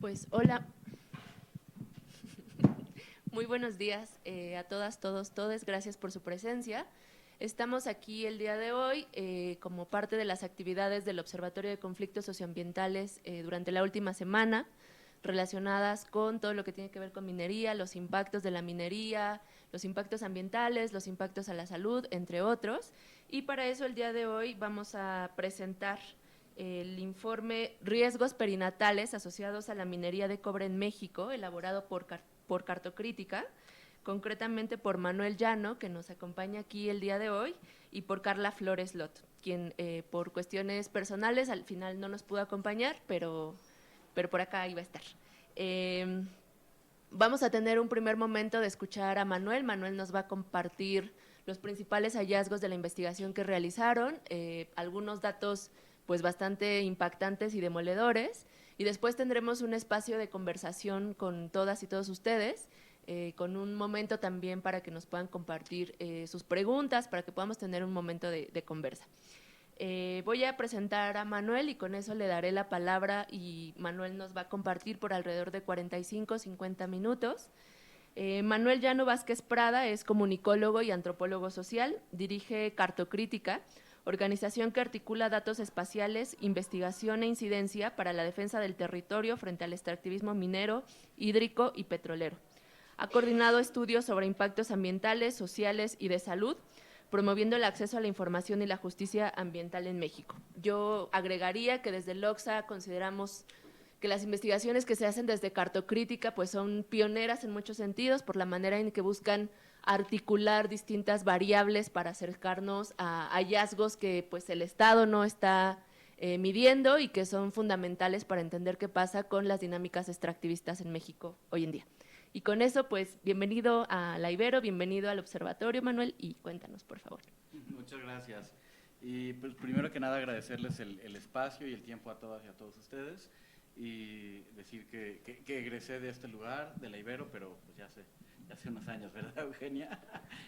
Pues hola, muy buenos días a todas, todos, todes. Gracias por su presencia. Estamos aquí el día de hoy como parte de las actividades del Observatorio de Conflictos Socioambientales durante la última semana, relacionadas con todo lo que tiene que ver con minería, los impactos de la minería, los impactos ambientales, los impactos a la salud, entre otros. Y para eso el día de hoy vamos a presentar el informe Riesgos Perinatales asociados a la minería de cobre en México, elaborado por Cartocrítica, concretamente por Manuel Llano, que nos acompaña aquí el día de hoy, y por Carla Flores Lot, quien por cuestiones personales al final no nos pudo acompañar, pero por acá iba a estar. Vamos a tener un primer momento de escuchar a Manuel. Manuel nos va a compartir los principales hallazgos de la investigación que realizaron, algunos datos pues bastante impactantes y demoledores, y después tendremos un espacio de conversación con todas y todos ustedes, con un momento también para que nos puedan compartir sus preguntas, para que podamos tener un momento de conversa. Voy a presentar a Manuel y con eso le daré la palabra y Manuel nos va a compartir por alrededor de 45-50 minutos. Manuel Llano Vázquez Prada es comunicólogo y antropólogo social, dirige Cartocrítica, organización que articula datos espaciales, investigación e incidencia para la defensa del territorio frente al extractivismo minero, hídrico y petrolero. Ha coordinado estudios sobre impactos ambientales, sociales y de salud, promoviendo el acceso a la información y la justicia ambiental en México. Yo agregaría que desde el OXA consideramos que las investigaciones que se hacen desde Cartocrítica pues son pioneras en muchos sentidos por la manera en que buscan articular distintas variables para acercarnos a hallazgos que pues el Estado no está midiendo y que son fundamentales para entender qué pasa con las dinámicas extractivistas en México hoy en día. Y con eso, pues, bienvenido a la Ibero, bienvenido al observatorio, Manuel, y cuéntanos, por favor. Muchas gracias. Y pues primero que nada agradecerles el espacio y el tiempo a todas y a todos ustedes y decir que egresé de este lugar, de la Ibero, pero pues ya hace unos años, ¿verdad, Eugenia?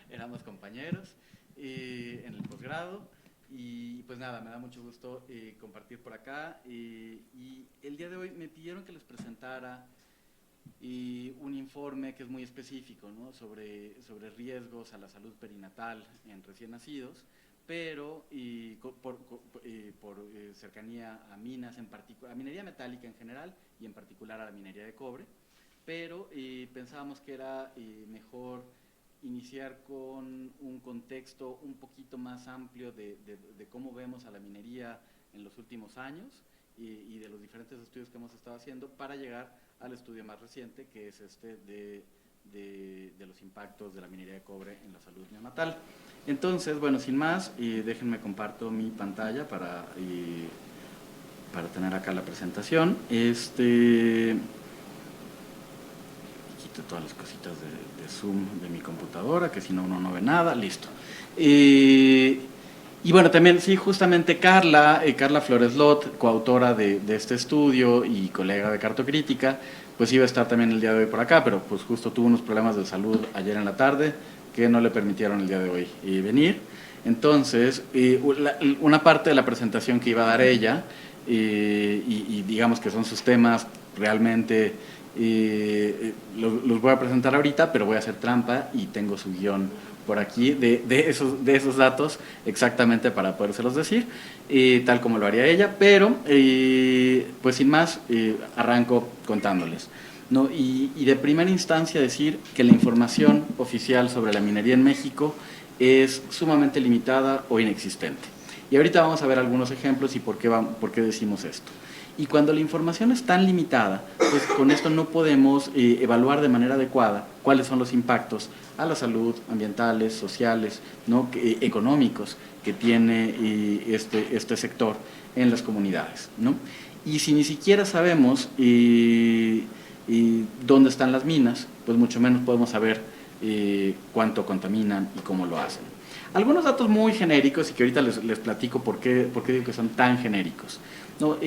Éramos compañeros en el posgrado y pues nada, me da mucho gusto compartir por acá y el día de hoy me pidieron que les presentara un informe que es muy específico, ¿no? sobre riesgos a la salud perinatal en recién nacidos, pero por cercanía a minas, a minería metálica en general y en particular a la minería de cobre, pero pensábamos que era mejor iniciar con un contexto un poquito más amplio de cómo vemos a la minería en los últimos años y de los diferentes estudios que hemos estado haciendo para llegar al estudio más reciente, que es este de los impactos de la minería de cobre en la salud neonatal. Entonces, bueno, sin más, déjenme comparto mi pantalla para tener acá la presentación. Quito todas las cositas de Zoom de mi computadora, que si no uno no ve nada, listo. Y bueno, también, sí, justamente Carla Flores Lot, coautora de este estudio y colega de Cartocrítica, pues iba a estar también el día de hoy por acá, pero pues justo tuvo unos problemas de salud ayer en la tarde que no le permitieron el día de hoy venir. Entonces, una parte de la presentación que iba a dar ella, y digamos que son sus temas realmente, los voy a presentar ahorita, pero voy a hacer trampa y tengo su guión por aquí de esos datos exactamente para podérselos decir, tal como lo haría ella, pero pues sin más arranco contándoles, ¿no? Y de primera instancia decir que la información oficial sobre la minería en México es sumamente limitada o inexistente. Y ahorita vamos a ver algunos ejemplos y por qué decimos esto. Y cuando la información es tan limitada, pues con esto no podemos evaluar de manera adecuada cuáles son los impactos a la salud, ambientales, sociales, ¿no? Económicos que tiene este sector en las comunidades, ¿no? Y si ni siquiera sabemos dónde están las minas, pues mucho menos podemos saber cuánto contaminan y cómo lo hacen. Algunos datos muy genéricos y que ahorita les platico por qué digo que son tan genéricos, ¿no?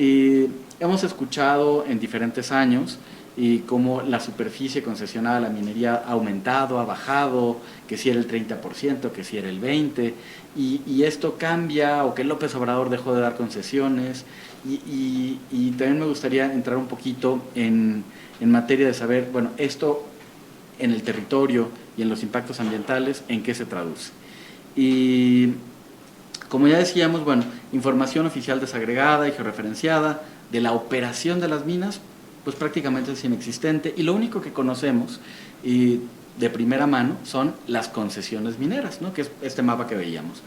Hemos escuchado en diferentes años y cómo la superficie concesionada a la minería ha aumentado, ha bajado, que si era el 30%, que si era el 20%, y esto cambia, o que López Obrador dejó de dar concesiones, y también me gustaría entrar un poquito en materia de saber, bueno, esto en el territorio y en los impactos ambientales, ¿en qué se traduce? Y como ya decíamos, bueno, información oficial desagregada y georreferenciada de la operación de las minas, pues prácticamente es inexistente, y lo único que conocemos de primera mano son las concesiones mineras, ¿no? Que es este mapa que veíamos.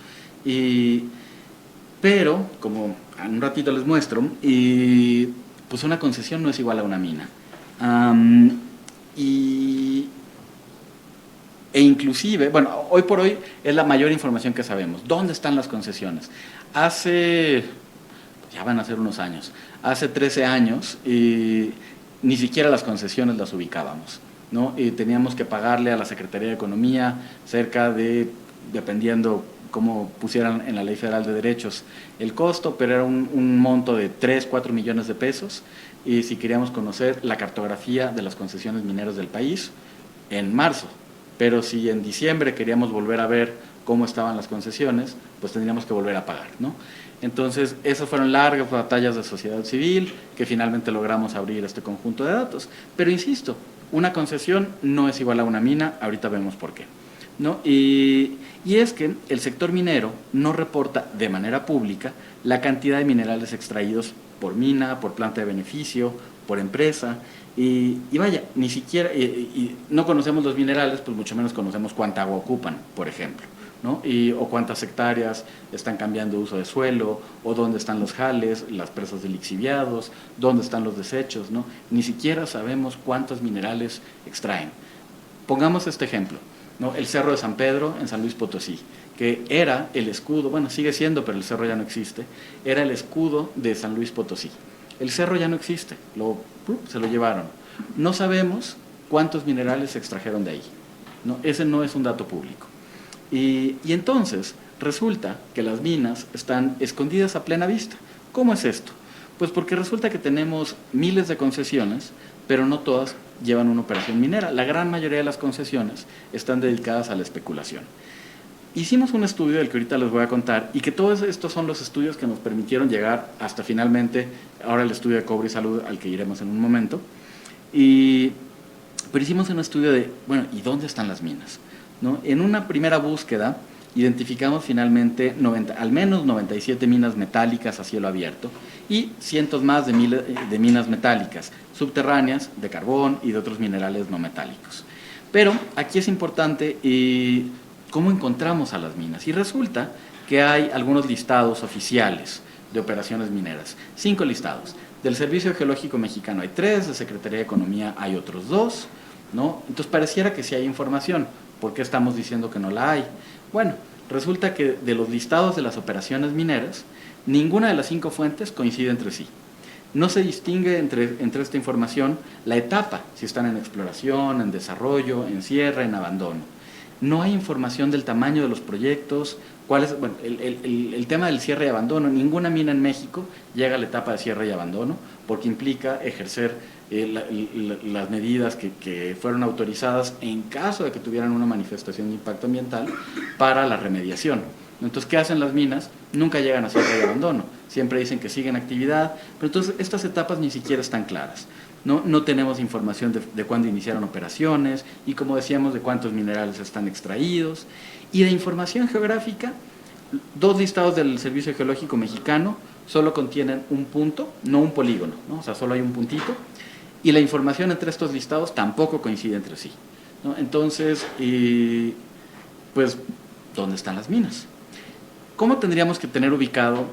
Pero, como en un ratito les muestro, pues una concesión no es igual a una mina. E inclusive, bueno, hoy por hoy es la mayor información que sabemos. ¿Dónde están las concesiones? Ya van a ser unos años, hace 13 años, ni siquiera las concesiones las ubicábamos, ¿no? Teníamos que pagarle a la Secretaría de Economía cerca de, dependiendo cómo pusieran en la Ley Federal de Derechos el costo, pero era un monto de 3, 4 millones de pesos, y si queríamos conocer la cartografía de las concesiones mineras del país en marzo. Pero si en diciembre queríamos volver a ver cómo estaban las concesiones, pues tendríamos que volver a pagar, ¿no? Entonces, esas fueron largas batallas de sociedad civil que finalmente logramos abrir este conjunto de datos. Pero insisto, una concesión no es igual a una mina, ahorita vemos por qué, ¿no? Y es que el sector minero no reporta de manera pública la cantidad de minerales extraídos por mina, por planta de beneficio, por empresa. Y vaya, ni siquiera, no conocemos los minerales, pues mucho menos conocemos cuánta agua ocupan, por ejemplo, ¿no? O cuántas hectáreas están cambiando de uso de suelo, o dónde están los jales, las presas de lixiviados, dónde están los desechos, ¿no? Ni siquiera sabemos cuántos minerales extraen. Pongamos este ejemplo, ¿no? El Cerro de San Pedro en San Luis Potosí, que era el escudo, bueno, sigue siendo, pero el cerro ya no existe, era el escudo de San Luis Potosí. El cerro ya no existe, se lo llevaron. No sabemos cuántos minerales se extrajeron de ahí, ¿no? Ese no es un dato público. Y entonces resulta que las minas están escondidas a plena vista. ¿Cómo es esto? Pues porque resulta que tenemos miles de concesiones, pero no todas llevan una operación minera. La gran mayoría de las concesiones están dedicadas a la especulación. Hicimos un estudio del que ahorita les voy a contar, y que todos estos son los estudios que nos permitieron llegar hasta finalmente, ahora el estudio de Cobre y Salud, al que iremos en un momento. Pero hicimos un estudio de, bueno, ¿y dónde están las minas? ¿No? En una primera búsqueda identificamos finalmente al menos 97 minas metálicas a cielo abierto y cientos más de minas metálicas subterráneas, de carbón y de otros minerales no metálicos. Pero aquí es importante cómo encontramos a las minas. Y resulta que hay algunos listados oficiales de operaciones mineras, 5 listados. Del Servicio Geológico Mexicano hay 3, de Secretaría de Economía hay otros 2, ¿no? Entonces pareciera que sí hay información. ¿Por qué estamos diciendo que no la hay? Bueno, resulta que de los listados de las operaciones mineras, ninguna de las 5 fuentes coincide entre sí. No se distingue entre esta información la etapa, si están en exploración, en desarrollo, en cierre, en abandono. No hay información del tamaño de los proyectos, bueno, el tema del cierre y abandono. Ninguna mina en México llega a la etapa de cierre y abandono, porque implica ejercer las medidas que fueron autorizadas en caso de que tuvieran una manifestación de impacto ambiental para la remediación. Entonces, ¿qué hacen las minas? Nunca llegan a cierre y abandono, siempre dicen que siguen actividad, pero entonces estas etapas ni siquiera están claras. No tenemos información de cuándo iniciaron operaciones y, como decíamos, de cuántos minerales están extraídos. Y de información geográfica, 2 listados del Servicio Geológico Mexicano solo contienen un punto, no un polígono, ¿no? O sea, solo hay un puntito. Y la información entre estos listados tampoco coincide entre sí, ¿no? Entonces, pues, ¿dónde están las minas? ¿Cómo tendríamos que tener ubicado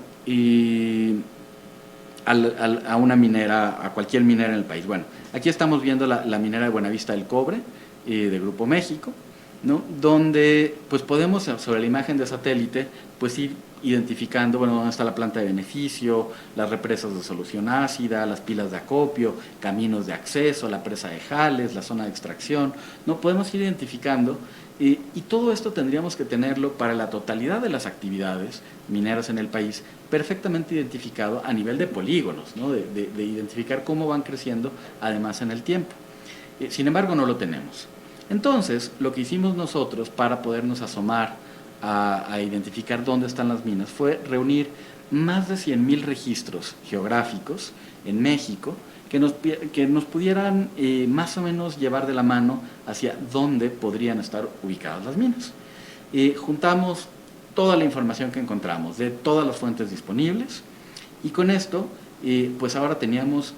a una minera, a cualquier minera en el país? Bueno, aquí estamos viendo la minera de Buenavista del Cobre, de Grupo México, ¿no? Donde pues podemos, sobre la imagen de satélite, pues ir identificando, bueno, dónde está la planta de beneficio, las represas de solución ácida, las pilas de acopio, caminos de acceso, la presa de Jales, la zona de extracción, ¿no? Podemos ir identificando Y todo esto tendríamos que tenerlo para la totalidad de las actividades mineras en el país, perfectamente identificado a nivel de polígonos, ¿no? de identificar cómo van creciendo además en el tiempo. Sin embargo, no lo tenemos. Entonces, lo que hicimos nosotros para podernos asomar a identificar dónde están las minas fue reunir más de 100.000 registros geográficos en México que nos pudieran más o menos llevar de la mano hacia dónde podrían estar ubicadas las minas. Juntamos toda la información que encontramos de todas las fuentes disponibles y con esto pues ahora teníamos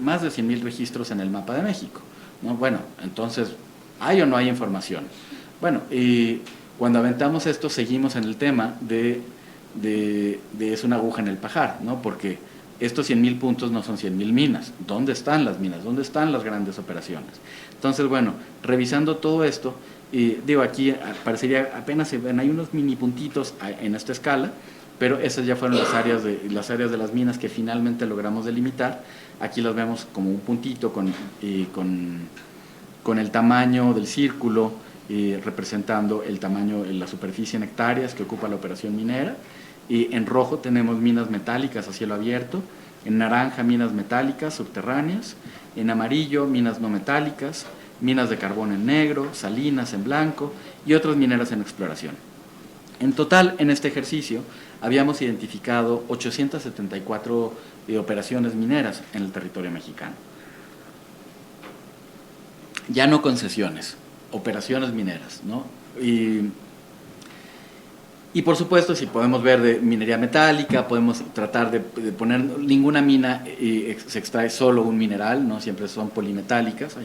más de 100.000 registros en el mapa de México, ¿no? Bueno, entonces, ¿hay o no hay información? Bueno, cuando aventamos esto seguimos en el tema de es una aguja en el pajar, ¿no? Porque estos 100.000 puntos no son 100.000 minas. ¿Dónde están las minas? ¿Dónde están las grandes operaciones? Entonces, bueno, revisando todo esto, digo, aquí parecería apenas se ven, hay unos mini puntitos en esta escala, pero esas ya fueron las áreas de las minas que finalmente logramos delimitar. Aquí las vemos como un puntito con el tamaño del círculo, representando el tamaño, la superficie en hectáreas que ocupa la operación minera. En rojo tenemos minas metálicas a cielo abierto, en naranja minas metálicas subterráneas, en amarillo minas no metálicas, minas de carbón en negro, salinas en blanco y otras mineras en exploración. En total, en este ejercicio, habíamos identificado 874 operaciones mineras en el territorio mexicano. Ya no concesiones, operaciones mineras, ¿no? Y por supuesto, si podemos ver de minería metálica, podemos tratar de poner ninguna mina se extrae solo un mineral, ¿no? Siempre son polimetálicas,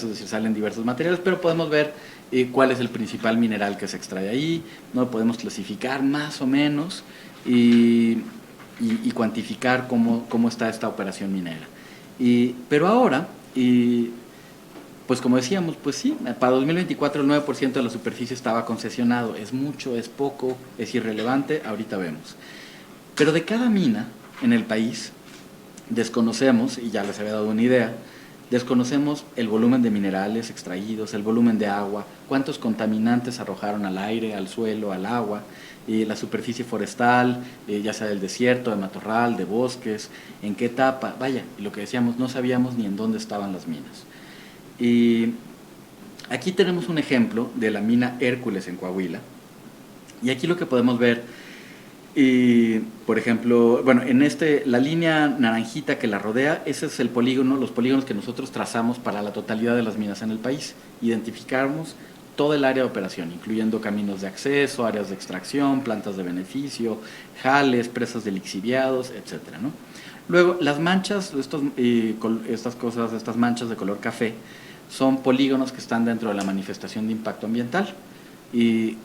es decir, salen diversos materiales, pero podemos ver cuál es el principal mineral que se extrae ahí, ¿no? Podemos clasificar más o menos y cuantificar cómo está esta operación minera. Pero ahora, pues como decíamos, pues sí, para 2024 el 9% de la superficie estaba concesionado. ¿Es mucho, es poco, es irrelevante? Ahorita vemos. Pero de cada mina en el país desconocemos, y ya les había dado una idea, desconocemos el volumen de minerales extraídos, el volumen de agua, cuántos contaminantes arrojaron al aire, al suelo, al agua, la superficie forestal, ya sea del desierto, de matorral, de bosques, en qué etapa, vaya, lo que decíamos, no sabíamos ni en dónde estaban las minas. Y aquí tenemos un ejemplo de la mina Hércules en Coahuila. Y aquí lo que podemos ver, por ejemplo, bueno, en la línea naranjita que la rodea, ese es el polígono, los polígonos que nosotros trazamos para la totalidad de las minas en el país. Identificamos todo el área de operación, incluyendo caminos de acceso, áreas de extracción, plantas de beneficio, jales, presas de lixiviados, etcétera, ¿no? Luego, las manchas, estas manchas de color café, son polígonos que están dentro de la manifestación de impacto ambiental. ¿Y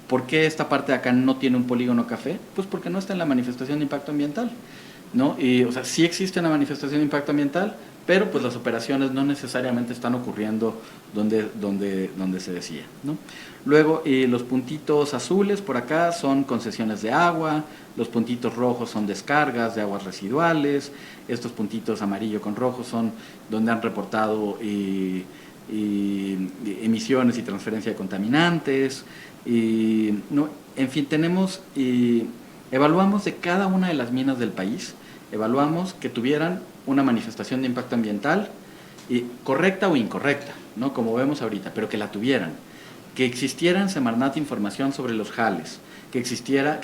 por qué esta parte de acá no tiene un polígono café? Pues porque no está en la manifestación de impacto ambiental, ¿no? O sea, sí existe una manifestación de impacto ambiental, pero pues las operaciones no necesariamente están ocurriendo donde se decía, ¿no? Luego, los puntitos azules por acá son concesiones de agua, los puntitos rojos son descargas de aguas residuales, estos puntitos amarillo con rojo son donde han reportado emisiones y transferencia de contaminantes, ¿no? En fin, evaluamos de cada una de las minas del país, evaluamos que tuvieran una manifestación de impacto ambiental correcta o incorrecta, ¿no? Como vemos ahorita, pero que la tuvieran, que existiera en Semarnat información sobre los jales, que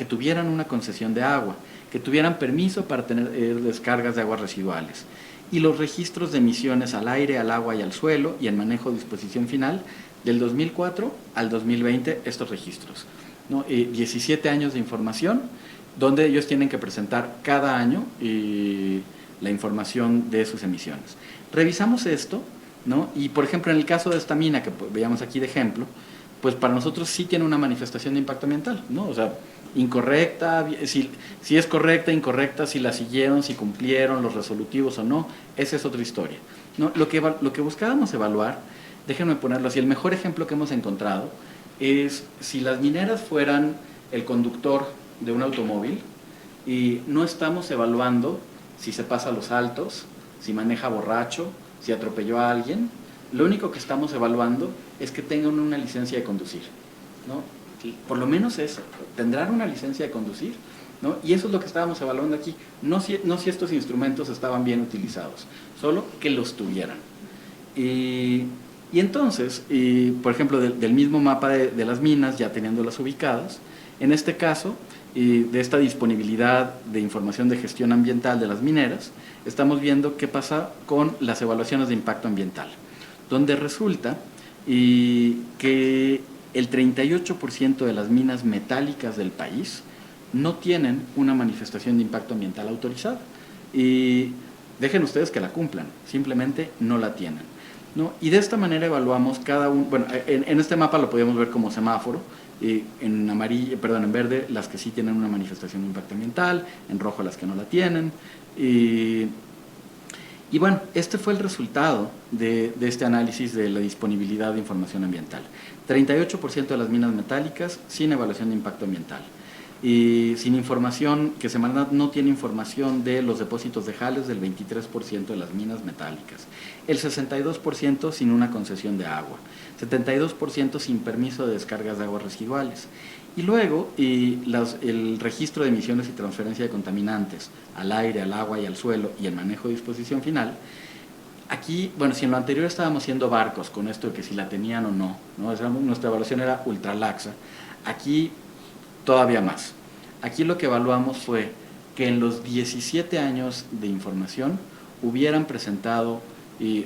tuvieran una concesión de agua, que tuvieran permiso para tener descargas de aguas residuales y los registros de emisiones al aire, al agua y al suelo y en manejo de disposición final del 2004 al 2020 estos registros, ¿no? 17 años de información donde ellos tienen que presentar cada año la información de sus emisiones. Revisamos esto, ¿no? Y por ejemplo en el caso de esta mina que veíamos aquí de ejemplo, pues para nosotros sí tiene una manifestación de impacto ambiental, ¿no? O sea, incorrecta, si es correcta, incorrecta, si la siguieron, si cumplieron los resolutivos o no, esa es otra historia, ¿no? Lo que buscábamos evaluar, déjenme ponerlo así, el mejor ejemplo que hemos encontrado es si las mineras fueran el conductor de un automóvil y no estamos evaluando si se pasa a los altos, si maneja borracho, si atropelló a alguien, lo único que estamos evaluando es que tengan una licencia de conducir, ¿no? Y por lo menos eso, tendrán una licencia de conducir, ¿no? Y eso es lo que estábamos evaluando aquí, no si estos instrumentos estaban bien utilizados, solo que los tuvieran. Y entonces, por ejemplo, del mismo mapa de las minas, ya teniéndolas ubicadas, en este caso, de esta disponibilidad de información de gestión ambiental de las mineras, estamos viendo qué pasa con las evaluaciones de impacto ambiental, donde resulta que el 38% de las minas metálicas del país no tienen una manifestación de impacto ambiental autorizada. Y dejen ustedes que la cumplan, simplemente no la tienen, ¿no? Y de esta manera evaluamos cada uno, bueno, en este mapa lo podemos ver como semáforo, en amarillo, perdón, en verde las que sí tienen una manifestación de impacto ambiental, en rojo las que no la tienen. Y bueno, este fue el resultado de este análisis de la disponibilidad de información ambiental. 38% de las minas metálicas sin evaluación de impacto ambiental. Y sin información, que Semarnat no tiene información de los depósitos de jales del 23% de las minas metálicas. El 62% sin una concesión de agua. 72% sin permiso de descargas de aguas residuales. Y luego, el registro de emisiones y transferencia de contaminantes al aire, al agua y al suelo y el manejo de disposición final. Aquí, bueno, si en lo anterior estábamos haciendo barcos con esto de que si la tenían o no, nuestra evaluación era ultra laxa, aquí todavía más. Aquí lo que evaluamos fue que en los 17 años de información hubieran presentado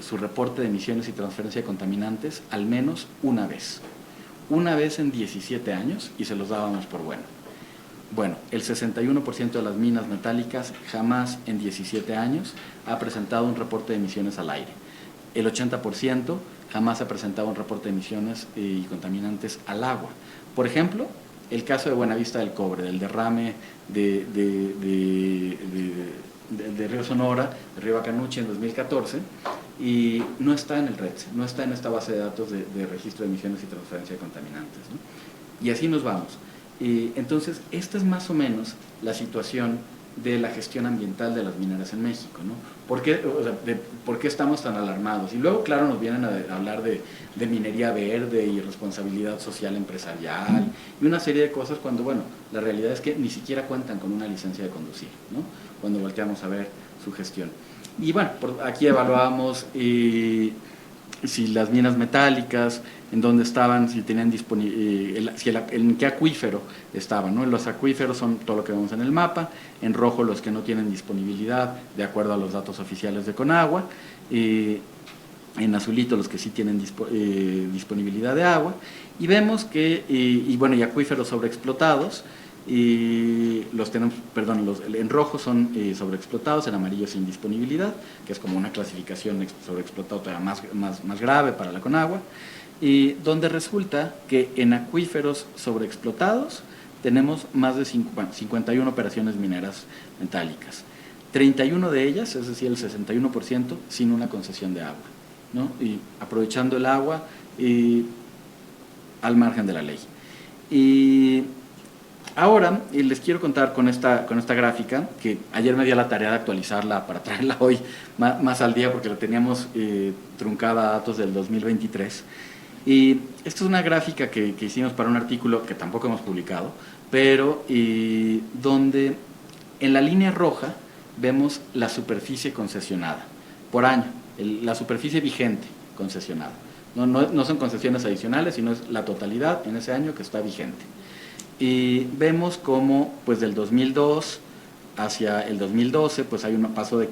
su reporte de emisiones y transferencia de contaminantes al menos una vez en 17 años, y se los dábamos por bueno. Bueno, el 61% de las minas metálicas jamás en 17 años ha presentado un reporte de emisiones al aire. El 80% jamás ha presentado un reporte de emisiones y contaminantes al agua. Por ejemplo, el caso de Buenavista del Cobre, del derrame de Río Sonora, de Río Bacanuchi en 2014, y no está en el RETSE, no está en esta base de datos de registro de emisiones y transferencia de contaminantes, ¿no? Y así nos vamos. Entonces, esta es más o menos la situación de la gestión ambiental de las mineras en México, ¿no? ¿Por qué estamos tan alarmados? Y luego, claro, nos vienen a hablar de minería verde y responsabilidad social empresarial y una serie de cosas cuando, bueno, la realidad es que ni siquiera cuentan con una licencia de conducir, ¿no? Cuando volteamos a ver su gestión. Y bueno, aquí evaluábamos si las minas metálicas, en dónde estaban, si tenían en qué acuífero estaban, ¿no? Los acuíferos son todo lo que vemos en el mapa, en rojo los que no tienen disponibilidad de acuerdo a los datos oficiales de Conagua, en azulito los que sí tienen disponibilidad de agua, y vemos que, y acuíferos sobreexplotados, y los tenemos, perdón, en rojo son sobreexplotados, en amarillo sin disponibilidad, que es como una clasificación sobreexplotado todavía más grave para la Conagua, y donde resulta que en acuíferos sobreexplotados tenemos más de 51 operaciones mineras metálicas, 31 de ellas, es decir, el 61%, sin una concesión de agua, ¿no? Y aprovechando el agua al margen de la ley. Y ahora les quiero contar con esta gráfica, que ayer me di a la tarea de actualizarla para traerla hoy más al día, porque la teníamos truncada a datos del 2023. Y esta es una gráfica que hicimos para un artículo que tampoco hemos publicado, pero donde en la línea roja vemos la superficie concesionada por año, la superficie vigente concesionada. No son concesiones adicionales, sino es la totalidad en ese año que está vigente. Y vemos cómo pues del 2002 hacia el 2012 pues hay un paso de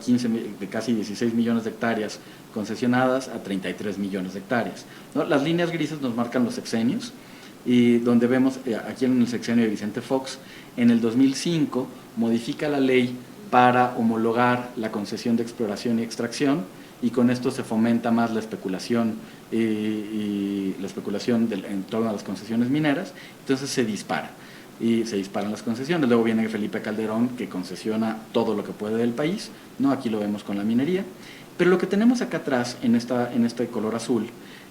casi 16 millones de hectáreas concesionadas a 33 millones de hectáreas, ¿no? Las líneas grises nos marcan los sexenios, y donde vemos aquí en el sexenio de Vicente Fox, en el 2005 modifica la ley para homologar la concesión de exploración y extracción, y con esto se fomenta más la especulación y la especulación en torno a las concesiones mineras. Entonces se disparan las concesiones. Luego viene Felipe Calderón, que concesiona todo lo que puede del país, ¿no? Aquí lo vemos con la minería, pero lo que tenemos acá atrás en este color azul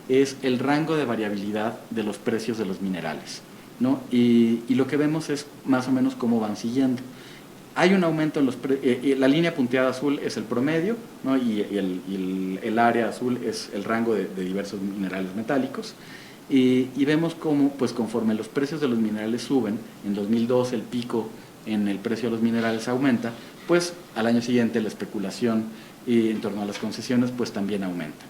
es el rango de variabilidad de los precios de los minerales, ¿no? Y lo que vemos es más o menos cómo van siguiendo. hay un aumento en la línea punteada azul es el promedio, ¿no? y el área azul es el rango de diversos minerales metálicos. Y vemos cómo, pues conforme los precios de los minerales suben, en 2012 el pico en el precio de los minerales aumenta, pues al año siguiente la especulación en torno a las concesiones pues también aumenta,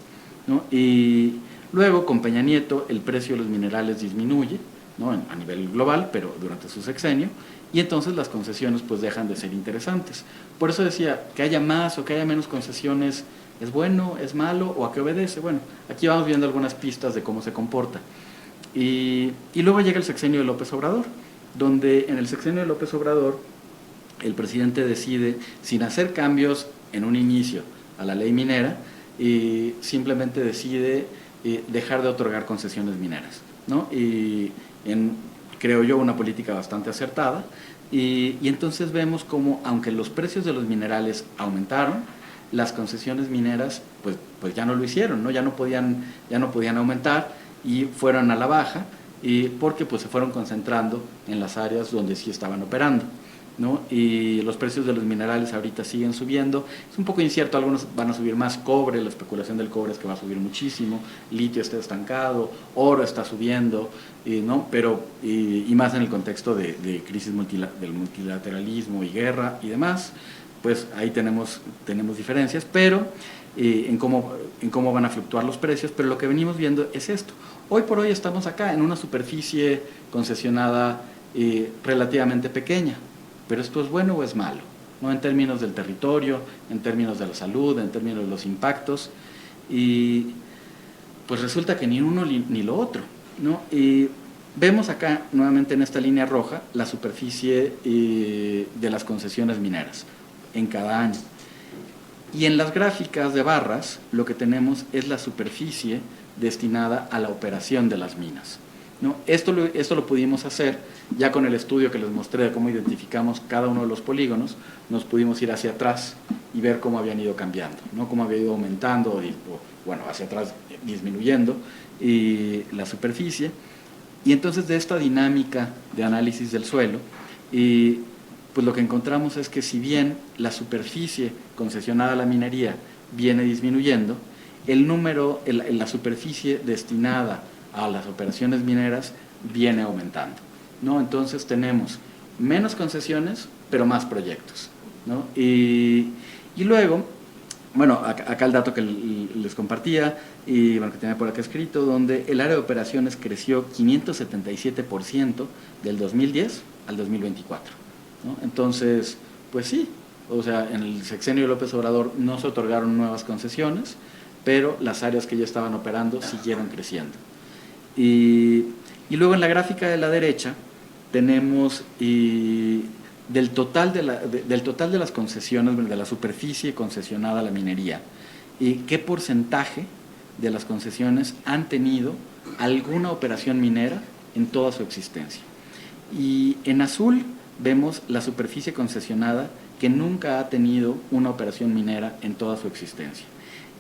¿no? Y luego con Peña Nieto el precio de los minerales disminuye, ¿no? A nivel global, pero durante su sexenio, y entonces las concesiones pues dejan de ser interesantes. Por eso decía, que haya más o que haya menos concesiones, ¿es bueno, es malo o a qué obedece? Bueno, aquí vamos viendo algunas pistas de cómo se comporta. Y luego llega el sexenio de López Obrador, donde en el sexenio de López Obrador el presidente decide, sin hacer cambios en un inicio a la ley minera, simplemente decide dejar de otorgar concesiones mineras, ¿no? Y creo yo, una política bastante acertada, y entonces vemos como, aunque los precios de los minerales aumentaron, las concesiones mineras pues ya no lo hicieron, ¿no? Ya no podían aumentar y fueron a la baja, porque pues se fueron concentrando en las áreas donde sí estaban operando, ¿no? Y los precios de los minerales ahorita siguen subiendo. Es un poco incierto, algunos van a subir más. Cobre, la especulación del cobre es que va a subir muchísimo. Litio está estancado, oro está subiendo, ¿no? Pero, y más en el contexto de crisis del multilateralismo y guerra y demás, pues ahí tenemos diferencias, pero en cómo van a fluctuar los precios. Pero lo que venimos viendo es esto. Hoy por hoy estamos acá en una superficie concesionada relativamente pequeña. ¿Pero esto es bueno o es malo? ¿No? En términos del territorio, en términos de la salud, en términos de los impactos. Y pues resulta que ni uno ni lo otro, ¿no? Y vemos acá, nuevamente en esta línea roja, la superficie de las concesiones mineras en cada año. Y en las gráficas de barras, lo que tenemos es la superficie destinada a la operación de las minas, ¿no? Esto lo pudimos hacer ya con el estudio que les mostré de cómo identificamos cada uno de los polígonos. Nos pudimos ir hacia atrás y ver cómo habían ido cambiando, ¿no? Cómo había ido aumentando, bueno, hacia atrás disminuyendo la superficie. Y entonces de esta dinámica de análisis del suelo, pues lo que encontramos es que si bien la superficie concesionada a la minería viene disminuyendo, la superficie destinada a las operaciones mineras viene aumentando, ¿no? Entonces tenemos menos concesiones, pero más proyectos, ¿no? Y luego, bueno, acá el dato que les compartía, y bueno, que tenía por acá escrito, donde el área de operaciones creció 577% del 2010 al 2024, ¿no? Entonces, pues sí, o sea, en el sexenio de López Obrador no se otorgaron nuevas concesiones, pero las áreas que ya estaban operando siguieron creciendo. Y luego en la gráfica de la derecha tenemos del total de las concesiones, de la superficie concesionada a la minería, qué porcentaje de las concesiones han tenido alguna operación minera en toda su existencia. Y en azul vemos la superficie concesionada que nunca ha tenido una operación minera en toda su existencia.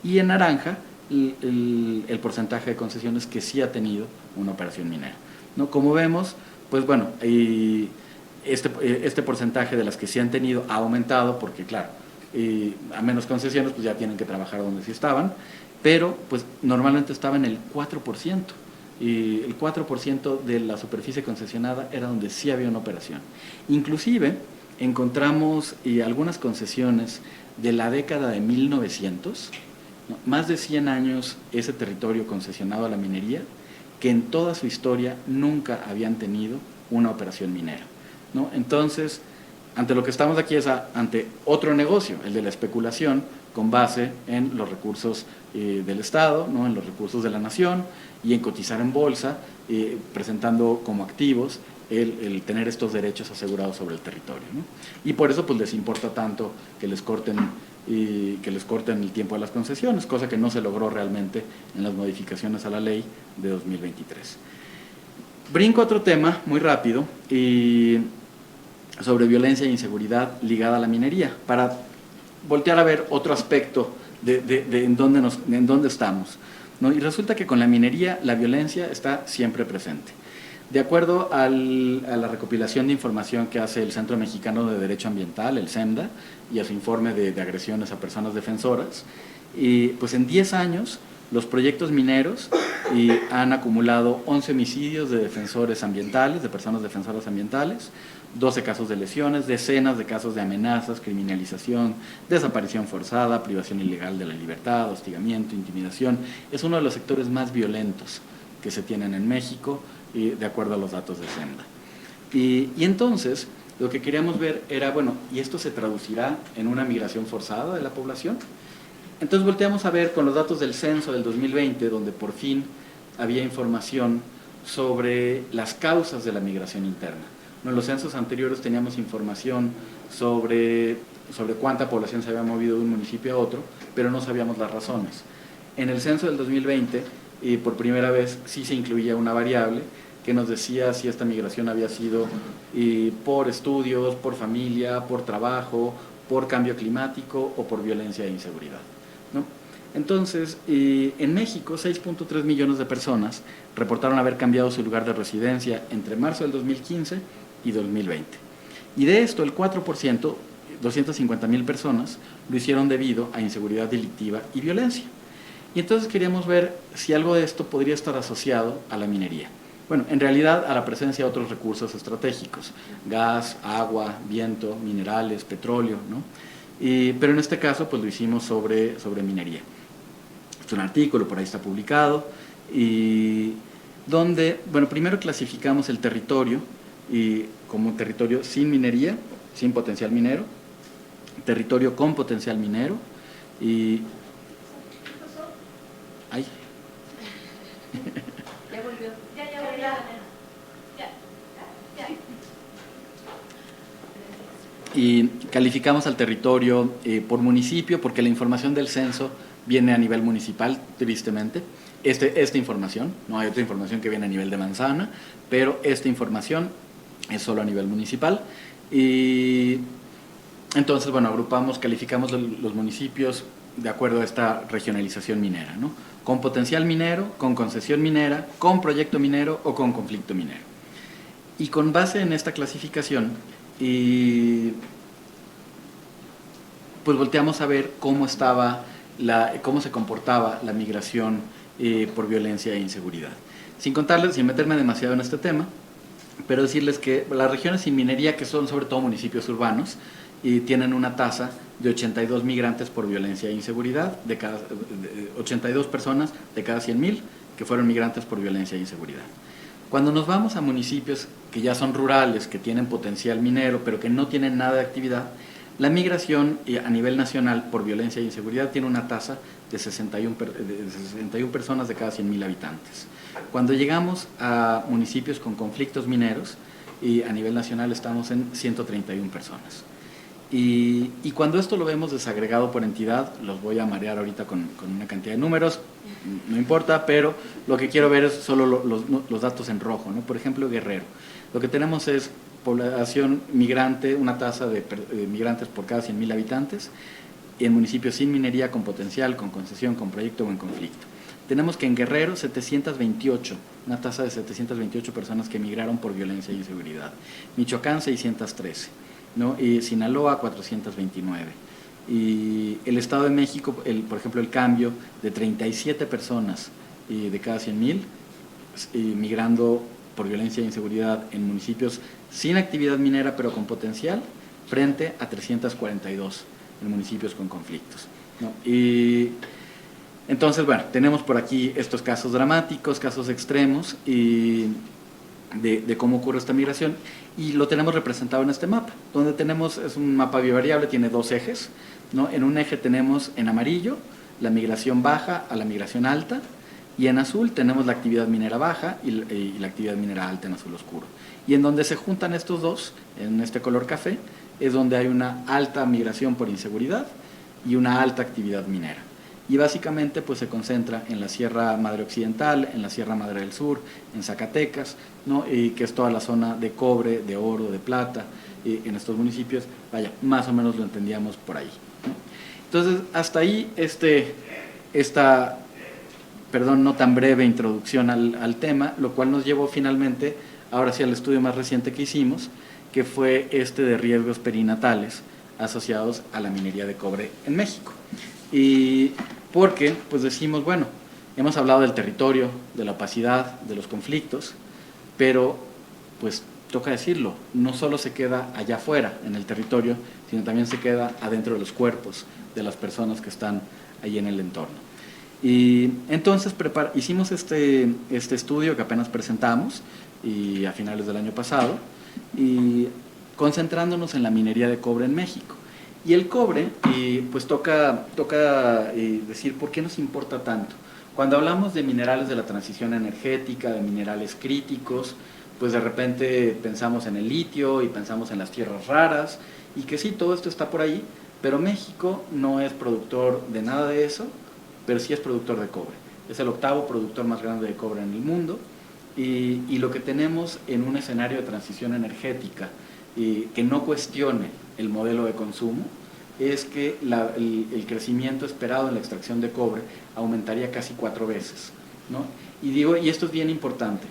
Y en naranja el porcentaje de concesiones que sí ha tenido una operación minera, ¿no? Como vemos, pues bueno, este porcentaje de las que sí han tenido ha aumentado porque, claro, a menos concesiones pues ya tienen que trabajar donde sí estaban, pero pues normalmente estaba en el 4%, y el 4% de la superficie concesionada era donde sí había una operación. Inclusive encontramos algunas concesiones de la década de 1900, ¿no? Más de 100 años ese territorio concesionado a la minería, que en toda su historia nunca habían tenido una operación minera, ¿no? Entonces, ante lo que estamos aquí es ante otro negocio, el de la especulación con base en los recursos del Estado, ¿no? En los recursos de la nación y en cotizar en bolsa, presentando como activos el tener estos derechos asegurados sobre el territorio, ¿no? Y por eso pues les importa tanto que les corten el tiempo de las concesiones, cosa que no se logró realmente en las modificaciones a la ley de 2023. Brinco a otro tema muy rápido, sobre violencia e inseguridad ligada a la minería, para voltear a ver otro aspecto de en dónde estamos, ¿no? Y resulta que con la minería la violencia está siempre presente. De acuerdo a la recopilación de información que hace el Centro Mexicano de Derecho Ambiental, el CEMDA, y a su informe de agresiones a personas defensoras, y pues en 10 años los proyectos mineros han acumulado 11 homicidios de defensores ambientales, de personas defensoras ambientales, 12 casos de lesiones, decenas de casos de amenazas, criminalización, desaparición forzada, privación ilegal de la libertad, hostigamiento, intimidación. Es uno de los sectores más violentos que se tienen en México, de acuerdo a los datos de CEMDA. Y entonces, lo que queríamos ver era, bueno, ¿y esto se traducirá en una migración forzada de la población? Entonces volteamos a ver con los datos del censo del 2020, donde por fin había información sobre las causas de la migración interna. En los censos anteriores teníamos información sobre cuánta población se había movido de un municipio a otro, pero no sabíamos las razones. En el censo del 2020, por primera vez sí se incluía una variable que nos decía si esta migración había sido por estudios, por familia, por trabajo, por cambio climático o por violencia e inseguridad, ¿no? Entonces, en México, 6.3 millones de personas reportaron haber cambiado su lugar de residencia entre marzo del 2015 y 2020. Y de esto, el 4%, 250,000 personas, lo hicieron debido a inseguridad delictiva y violencia. Y entonces queríamos ver si algo de esto podría estar asociado a la minería. Bueno, en realidad a la presencia de otros recursos estratégicos, gas, agua, viento, minerales, petróleo, ¿no? Pero en este caso pues lo hicimos sobre minería. Es un artículo, por ahí está publicado, y donde, bueno, primero clasificamos el territorio como un territorio sin minería, sin potencial minero, territorio con potencial minero, y... ¡Ay! Ya volvió. Y calificamos al territorio por municipio, porque la información del censo viene a nivel municipal, tristemente. Esta información, no hay otra información que viene a nivel de manzana, pero esta información es solo a nivel municipal. Y entonces, bueno, agrupamos, calificamos los municipios de acuerdo a esta regionalización minera, ¿no? Con potencial minero, con concesión minera, con proyecto minero o con conflicto minero. Y con base en esta clasificación, pues volteamos a ver cómo se comportaba la migración por violencia e inseguridad. Sin contarles, sin meterme demasiado en este tema, pero decirles que las regiones sin minería, que son sobre todo municipios urbanos, tienen una tasa de 82 migrantes por violencia e inseguridad, 82 personas de cada 100,000 que fueron migrantes por violencia e inseguridad. Cuando nos vamos a municipios que ya son rurales, que tienen potencial minero, pero que no tienen nada de actividad, la migración a nivel nacional por violencia e inseguridad tiene una tasa de 61 personas de cada 100,000 habitantes. Cuando llegamos a municipios con conflictos mineros, a nivel nacional estamos en 131 personas. Y cuando esto lo vemos desagregado por entidad, los voy a marear ahorita con una cantidad de números, no importa, pero lo que quiero ver es solo los datos en rojo, ¿no? Por ejemplo, Guerrero. Lo que tenemos es población migrante, una tasa de migrantes por cada 100,000 habitantes, en municipios sin minería, con potencial, con concesión, con proyecto o en conflicto. Tenemos que en Guerrero 728, una tasa de 728 personas que migraron por violencia e inseguridad. Michoacán 613, ¿no? Y Sinaloa 429. Y el Estado de México, por ejemplo, el cambio de 37 personas de cada 100,000 migrando por violencia e inseguridad en municipios sin actividad minera pero con potencial, frente a 342 en municipios con conflictos, ¿no? Y entonces, bueno, tenemos por aquí estos casos dramáticos, casos extremos de cómo ocurre esta migración, y lo tenemos representado en este mapa, donde tenemos, es un mapa bivariable, tiene dos ejes, ¿no? En un eje tenemos en amarillo la migración baja a la migración alta, y en azul tenemos la actividad minera baja y la actividad minera alta en azul oscuro. Y en donde se juntan estos dos, en este color café, es donde hay una alta migración por inseguridad y una alta actividad minera. Y básicamente pues se concentra en la Sierra Madre Occidental, en la Sierra Madre del Sur, en Zacatecas, ¿no? Y que es toda la zona de cobre, de oro, de plata, en estos municipios. Vaya, más o menos lo entendíamos por ahí, ¿no? Entonces, hasta ahí esta no tan breve introducción al tema, lo cual nos llevó finalmente ahora sí al estudio más reciente que hicimos, que fue este de riesgos perinatales asociados a la minería de cobre en México. Y porque, pues decimos, bueno, hemos hablado del territorio, de la opacidad, de los conflictos, pero pues toca decirlo, no solo se queda allá afuera, en el territorio, sino también se queda adentro de los cuerpos de las personas que están ahí en el entorno. Y entonces hicimos este estudio que apenas presentamos y a finales del año pasado, y concentrándonos en la minería de cobre en México. Y el cobre, pues toca decir por qué nos importa tanto. Cuando hablamos de minerales de la transición energética, de minerales críticos, pues de repente pensamos en el litio y pensamos en las tierras raras, y que sí, todo esto está por ahí, pero México no es productor de nada de eso, pero sí es productor de cobre. Es el 8º productor más grande de cobre en el mundo, y lo que tenemos en un escenario de transición energética que no cuestione el modelo de consumo es que el crecimiento esperado en la extracción de cobre aumentaría casi 4 veces, ¿no? Y esto es bien importante,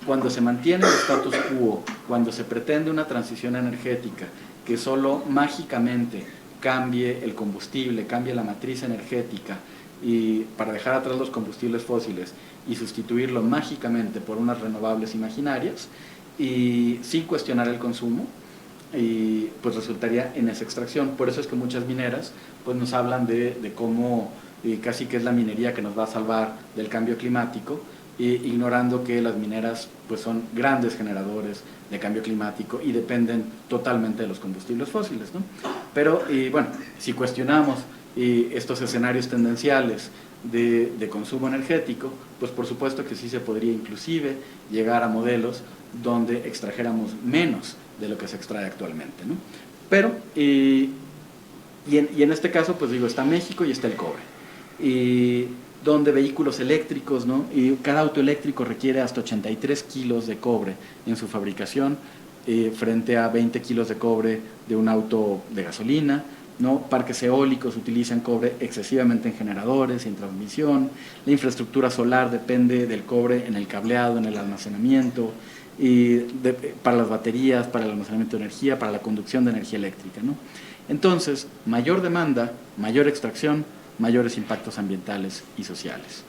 cuando se mantiene el status quo, cuando se pretende una transición energética que solo mágicamente cambie el combustible, cambie la matriz energética y para dejar atrás los combustibles fósiles y sustituirlo mágicamente por unas renovables imaginarias y sin cuestionar el consumo, y pues resultaría en esa extracción. Por eso es que muchas mineras pues nos hablan de cómo casi que es la minería que nos va a salvar del cambio climático, ignorando que las mineras pues son grandes generadores de cambio climático y dependen totalmente de los combustibles fósiles, ¿no? Pero bueno, si cuestionamos estos escenarios tendenciales de consumo energético, pues por supuesto que sí se podría inclusive llegar a modelos donde extrajéramos menos de lo que se extrae actualmente, ¿no? Pero, y en este caso, pues digo, está México y está el cobre, y donde vehículos eléctricos, ¿no? Y cada auto eléctrico requiere hasta 83 kilos de cobre en su fabricación, frente a 20 kilos de cobre de un auto de gasolina, ¿no? Parques eólicos utilizan cobre excesivamente en generadores y en transmisión. La infraestructura solar depende del cobre en el cableado, en el almacenamiento, para las baterías, para el almacenamiento de energía, para la conducción de energía eléctrica, ¿no? Entonces, mayor demanda, mayor extracción, mayores impactos ambientales y sociales.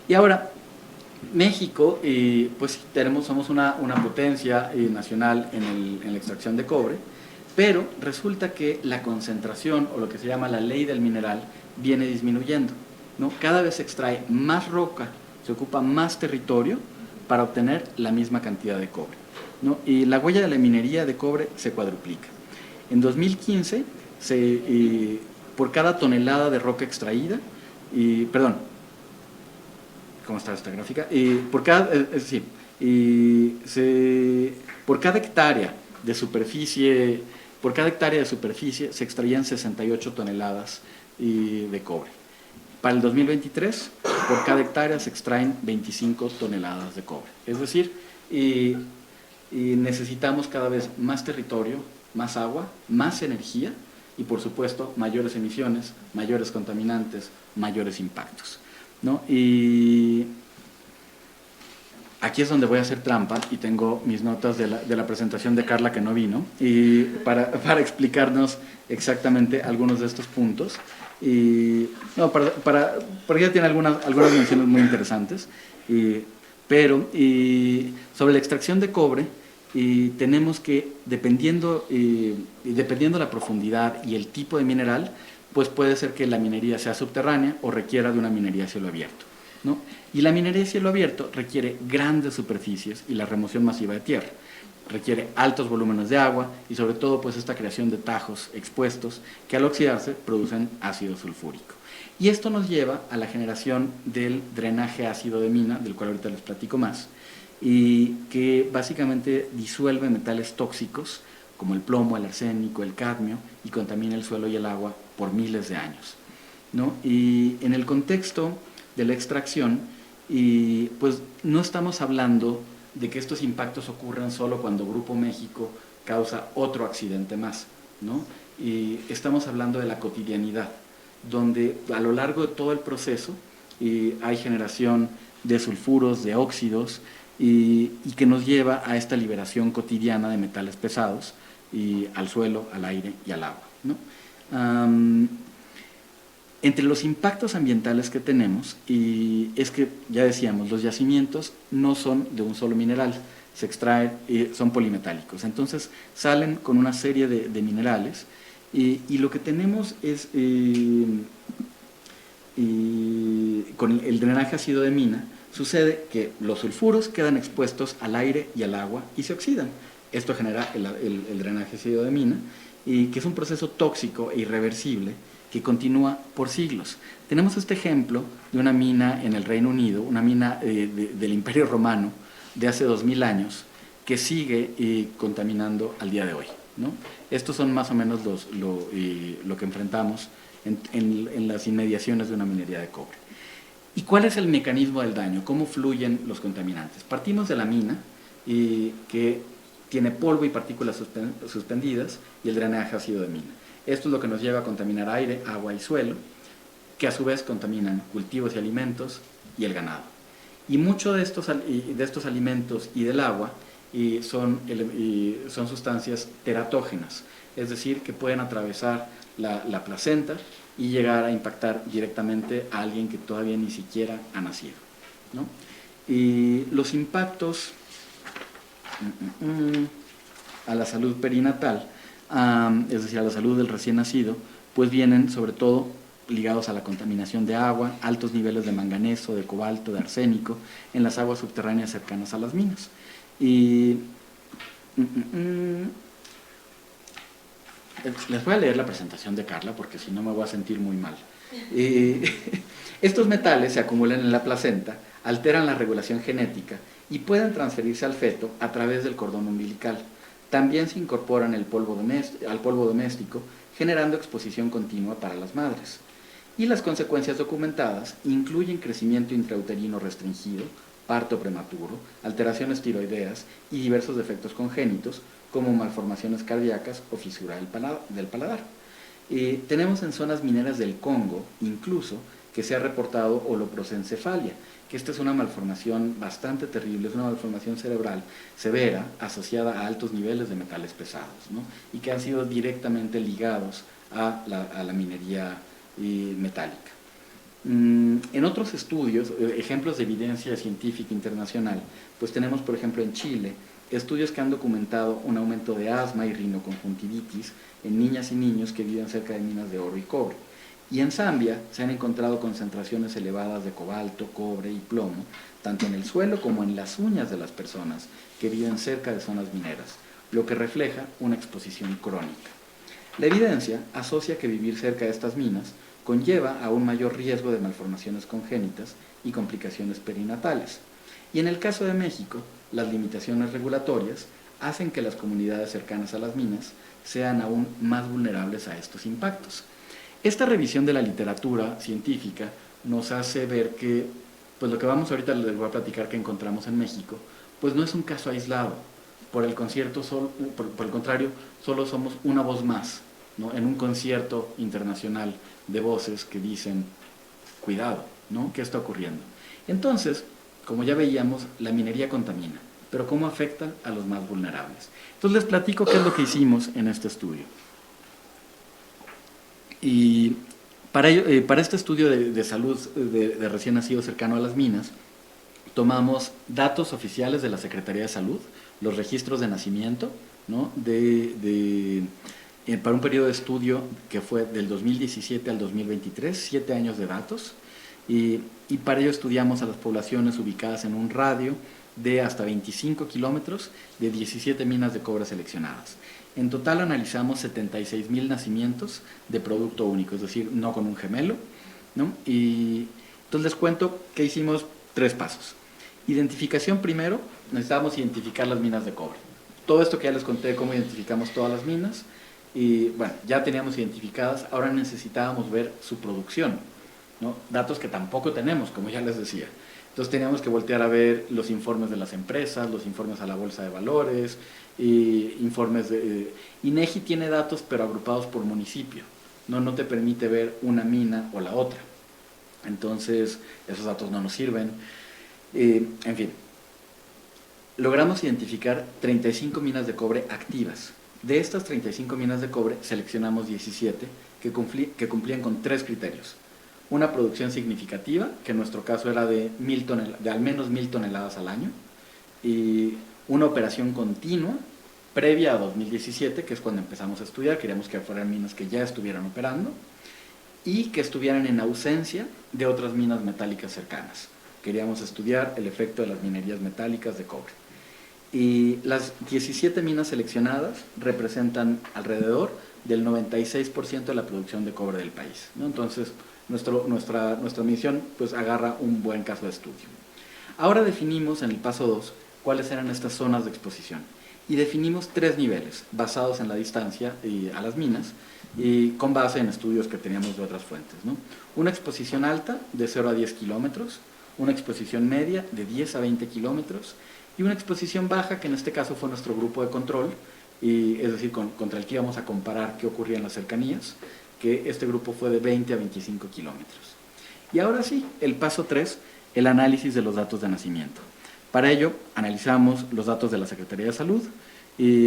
Y ahora, México, pues somos una potencia nacional en la extracción de cobre, pero resulta que la concentración, o lo que se llama la ley del mineral, viene disminuyendo, ¿no? Cada vez se extrae más roca, se ocupa más territorio para obtener la misma cantidad de cobre, ¿no? Y la huella de la minería de cobre se cuadruplica. En 2015, por cada tonelada de roca extraída, ¿cómo está esta gráfica? Por cada hectárea de superficie, se extraían 68 toneladas de cobre. Para el 2023, por cada hectárea se extraen 25 toneladas de cobre. Es decir, y necesitamos cada vez más territorio, más agua, más energía y, por supuesto, mayores emisiones, mayores contaminantes, mayores impactos, ¿no? Y aquí es donde voy a hacer trampa y tengo mis notas de la presentación de Carla, que no vino, y para explicarnos exactamente algunos de estos puntos. Porque ella tiene algunas menciones muy interesantes, pero sobre la extracción de cobre, tenemos que, dependiendo la profundidad y el tipo de mineral, pues puede ser que la minería sea subterránea o requiera de una minería a cielo abierto, ¿no? Y la minería a cielo abierto requiere grandes superficies y la remoción masiva de tierra. Requiere altos volúmenes de agua y sobre todo pues esta creación de tajos expuestos que al oxidarse producen ácido sulfúrico. Y esto nos lleva a la generación del drenaje ácido de mina, del cual ahorita les platico más, y que básicamente disuelve metales tóxicos como el plomo, el arsénico, el cadmio, y contamina el suelo y el agua por miles de años, ¿no? Y en el contexto de la extracción, pues no estamos hablando de que estos impactos ocurran solo cuando Grupo México causa otro accidente más, ¿no? Y estamos hablando de la cotidianidad, donde a lo largo de todo el proceso hay generación de sulfuros, de óxidos, y que nos lleva a esta liberación cotidiana de metales pesados y al suelo, al aire y al agua, ¿no? Entre los impactos ambientales que tenemos, y es que ya decíamos, los yacimientos no son de un solo mineral, se extraen, son polimetálicos, entonces salen con una serie de minerales, y lo que tenemos es, con el drenaje ácido de mina, sucede que los sulfuros quedan expuestos al aire y al agua y se oxidan. Esto genera el drenaje ácido de mina, y que es un proceso tóxico e irreversible que continúa por siglos. Tenemos este ejemplo de una mina en el Reino Unido, una mina del Imperio Romano de hace 2000 años, que sigue contaminando al día de hoy, ¿no? Estos son más o menos lo que enfrentamos en las inmediaciones de una minería de cobre. ¿Y cuál es el mecanismo del daño? ¿Cómo fluyen los contaminantes? Partimos de la mina, que tiene polvo y partículas suspendidas, y el drenaje ácido de mina. Esto es lo que nos lleva a contaminar aire, agua y suelo, que a su vez contaminan cultivos y alimentos y el ganado. Y muchos de estos alimentos y del agua son sustancias teratógenas, es decir, que pueden atravesar la placenta y llegar a impactar directamente a alguien que todavía ni siquiera ha nacido, ¿no? Y los impactos a la salud perinatal, es decir, a la salud del recién nacido, pues vienen sobre todo ligados a la contaminación de agua, altos niveles de manganeso, de cobalto, de arsénico en las aguas subterráneas cercanas a las minas. Y les voy a leer la presentación de Carla porque si no me voy a sentir muy mal. Estos metales se acumulan en la placenta, alteran la regulación genética y pueden transferirse al feto a través del cordón umbilical. También se incorporan al polvo doméstico, generando exposición continua para las madres. Y las consecuencias documentadas incluyen crecimiento intrauterino restringido, parto prematuro, alteraciones tiroideas y diversos defectos congénitos, como malformaciones cardíacas o fisura del paladar. Tenemos en zonas mineras del Congo, incluso, que se ha reportado holoprosencefalia, que esta es una malformación bastante terrible, es una malformación cerebral severa asociada a altos niveles de metales pesados, ¿no? Y que han sido directamente ligados a la minería metálica. En otros estudios, ejemplos de evidencia científica internacional, pues tenemos, por ejemplo, en Chile, estudios que han documentado un aumento de asma y rinoconjuntivitis en niñas y niños que viven cerca de minas de oro y cobre. Y en Zambia se han encontrado concentraciones elevadas de cobalto, cobre y plomo, tanto en el suelo como en las uñas de las personas que viven cerca de zonas mineras, lo que refleja una exposición crónica. La evidencia asocia que vivir cerca de estas minas conlleva a un mayor riesgo de malformaciones congénitas y complicaciones perinatales. Y en el caso de México, las limitaciones regulatorias hacen que las comunidades cercanas a las minas sean aún más vulnerables a estos impactos. Esta revisión de la literatura científica nos hace ver que, pues lo que vamos ahorita les voy a platicar que encontramos en México, pues no es un caso aislado. Por el contrario, solo somos una voz más, ¿no? En un concierto internacional de voces que dicen, cuidado, ¿no? ¿Qué está ocurriendo? Entonces, como ya veíamos, la minería contamina, pero ¿cómo afecta a los más vulnerables? Entonces les platico qué es lo que hicimos en este estudio. Y para este estudio de salud de recién nacidos cercano a las minas, tomamos datos oficiales de la Secretaría de Salud, los registros de nacimiento, ¿no? Para un periodo de estudio que fue del 2017 al 2023, 7 años de datos, y para ello estudiamos a las poblaciones ubicadas en un radio de hasta 25 kilómetros de 17 minas de cobre seleccionadas. En total analizamos 76,000 nacimientos de producto único, es decir, no con un gemelo, ¿no? Y entonces les cuento que hicimos 3 pasos. Identificación primero, necesitábamos identificar las minas de cobre. Todo esto que ya les conté, cómo identificamos todas las minas, y bueno, ya teníamos identificadas, ahora necesitábamos ver su producción, ¿no? Datos que tampoco tenemos, como ya les decía. Entonces teníamos que voltear a ver los informes de las empresas, los informes a la bolsa de valores, informes de... INEGI tiene datos pero agrupados por municipio, no te permite ver una mina o la otra. Entonces esos datos no nos sirven. En fin, logramos identificar 35 minas de cobre activas. De estas 35 minas de cobre seleccionamos 17 que cumplían con 3 criterios. Una producción significativa, que en nuestro caso era de al menos 1.000 toneladas al año, y una operación continua previa a 2017, que es cuando empezamos a estudiar, queríamos que fueran minas que ya estuvieran operando y que estuvieran en ausencia de otras minas metálicas cercanas. Queríamos estudiar el efecto de las minerías metálicas de cobre. Y las 17 minas seleccionadas representan alrededor del 96% de la producción de cobre del país, ¿no? Entonces, nuestra misión pues agarra un buen caso de estudio. Ahora definimos en el paso 2 cuáles eran estas zonas de exposición y definimos 3 niveles basados en la distancia a las minas y con base en estudios que teníamos de otras fuentes, ¿no? Una exposición alta de 0 a 10 kilómetros, una exposición media de 10 a 20 kilómetros y una exposición baja, que en este caso fue nuestro grupo de control, es decir, contra el que íbamos a comparar qué ocurría en las cercanías, que este grupo fue de 20 a 25 kilómetros. Y ahora sí, el paso 3, el análisis de los datos de nacimiento. Para ello, analizamos los datos de la Secretaría de Salud,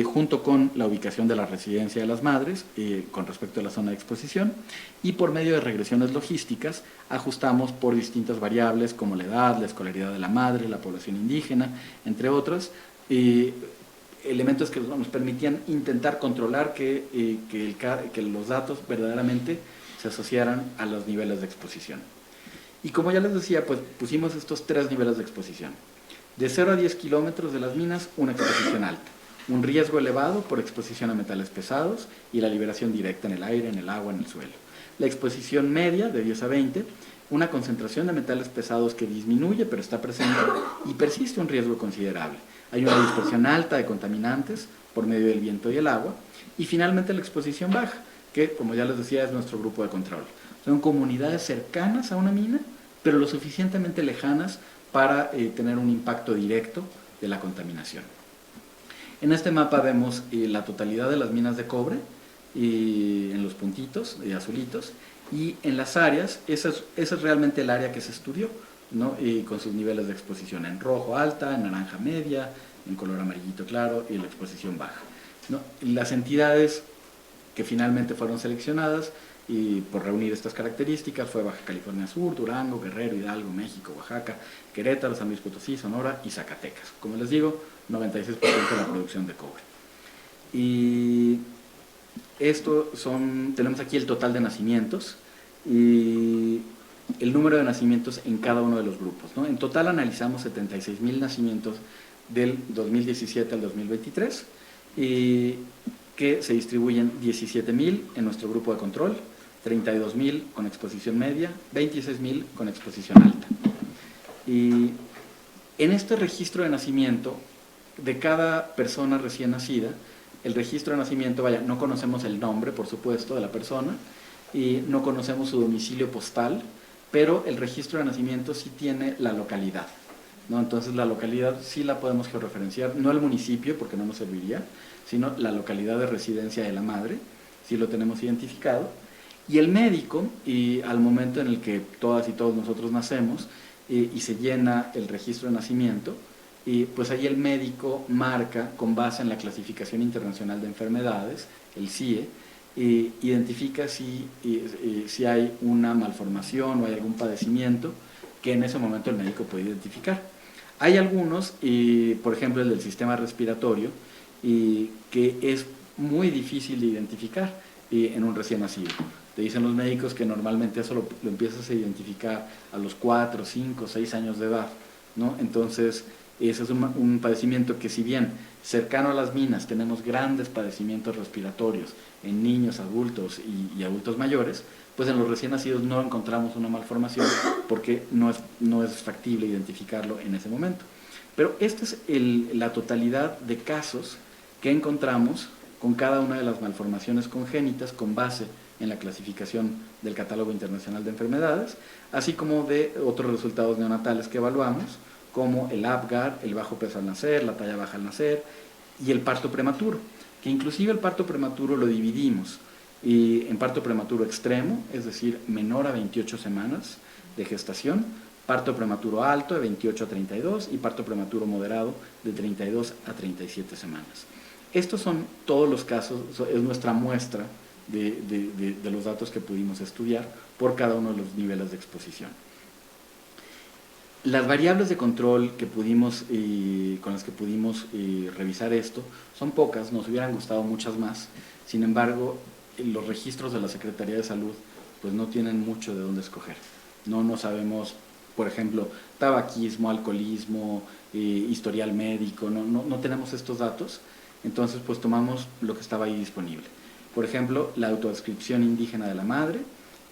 junto con la ubicación de la residencia de las madres, con respecto a la zona de exposición, y por medio de regresiones logísticas, ajustamos por distintas variables como la edad, la escolaridad de la madre, la población indígena, entre otras, elementos que nos permitían intentar controlar que los datos verdaderamente se asociaran a los niveles de exposición. Y como ya les decía, pues pusimos estos 3 niveles de exposición. De 0 a 10 kilómetros de las minas, una exposición alta. Un riesgo elevado por exposición a metales pesados y la liberación directa en el aire, en el agua, en el suelo. La exposición media, de 10 a 20, una concentración de metales pesados que disminuye pero está presente y persiste un riesgo considerable. Hay una dispersión alta de contaminantes por medio del viento y el agua. Y finalmente la exposición baja, que como ya les decía es nuestro grupo de control. Son comunidades cercanas a una mina, pero lo suficientemente lejanas para tener un impacto directo de la contaminación. En este mapa vemos la totalidad de las minas de cobre en los puntitos azulitos, y en las áreas, esa es realmente el área que se estudió, ¿no? Y con sus niveles de exposición en rojo alta, en naranja media, en color amarillito claro y la exposición baja, ¿no? Las entidades que finalmente fueron seleccionadas y por reunir estas características fue Baja California Sur, Durango, Guerrero, Hidalgo, México, Oaxaca, Querétaro, San Luis Potosí, Sonora y Zacatecas. Como les digo, 96% de la producción de cobre. Y tenemos aquí el total de nacimientos y el número de nacimientos en cada uno de los grupos, ¿no? En total analizamos 76,000 nacimientos del 2017 al 2023, que se distribuyen 17,000 en nuestro grupo de control, 32,000 con exposición media, 26,000 con exposición alta. Y en este registro de nacimiento de cada persona recién nacida, el registro de nacimiento, no conocemos el nombre, por supuesto, de la persona, y no conocemos su domicilio postal, pero el registro de nacimiento sí tiene la localidad, ¿no? Entonces la localidad sí la podemos georreferenciar, no el municipio, porque no nos serviría, sino la localidad de residencia de la madre, sí lo tenemos identificado, y el médico, y al momento en el que todas y todos nosotros nacemos, y se llena el registro de nacimiento, y pues ahí el médico marca, con base en la Clasificación Internacional de Enfermedades, el CIE, identifica si hay una malformación o hay algún padecimiento que en ese momento el médico puede identificar. Hay algunos, por ejemplo el del sistema respiratorio, que es muy difícil de identificar en un recién nacido. Te dicen los médicos que normalmente eso lo empiezas a identificar a los 4, 5, 6 años de edad, ¿no? Entonces ese es un padecimiento que, si bien cercano a las minas tenemos grandes padecimientos respiratorios en niños, adultos y adultos mayores, pues en los recién nacidos no encontramos una malformación porque no es factible identificarlo en ese momento. Pero esta es la totalidad de casos que encontramos con cada una de las malformaciones congénitas con base en la clasificación del Catálogo Internacional de Enfermedades, así como de otros resultados neonatales que evaluamos, como el APGAR, el bajo peso al nacer, la talla baja al nacer y el parto prematuro, que inclusive el parto prematuro lo dividimos en parto prematuro extremo, es decir, menor a 28 semanas de gestación, parto prematuro alto de 28 a 32 y parto prematuro moderado de 32 a 37 semanas. Estos son todos los casos, es nuestra muestra de los datos que pudimos estudiar por cada uno de los niveles de exposición. Las variables de control que pudimos, con las que pudimos revisar esto son pocas, nos hubieran gustado muchas más. Sin embargo, los registros de la Secretaría de Salud pues no tienen mucho de dónde escoger. No sabemos, por ejemplo, tabaquismo, alcoholismo, historial médico, no tenemos estos datos. Entonces pues tomamos lo que estaba ahí disponible. Por ejemplo, la autodescripción indígena de la madre,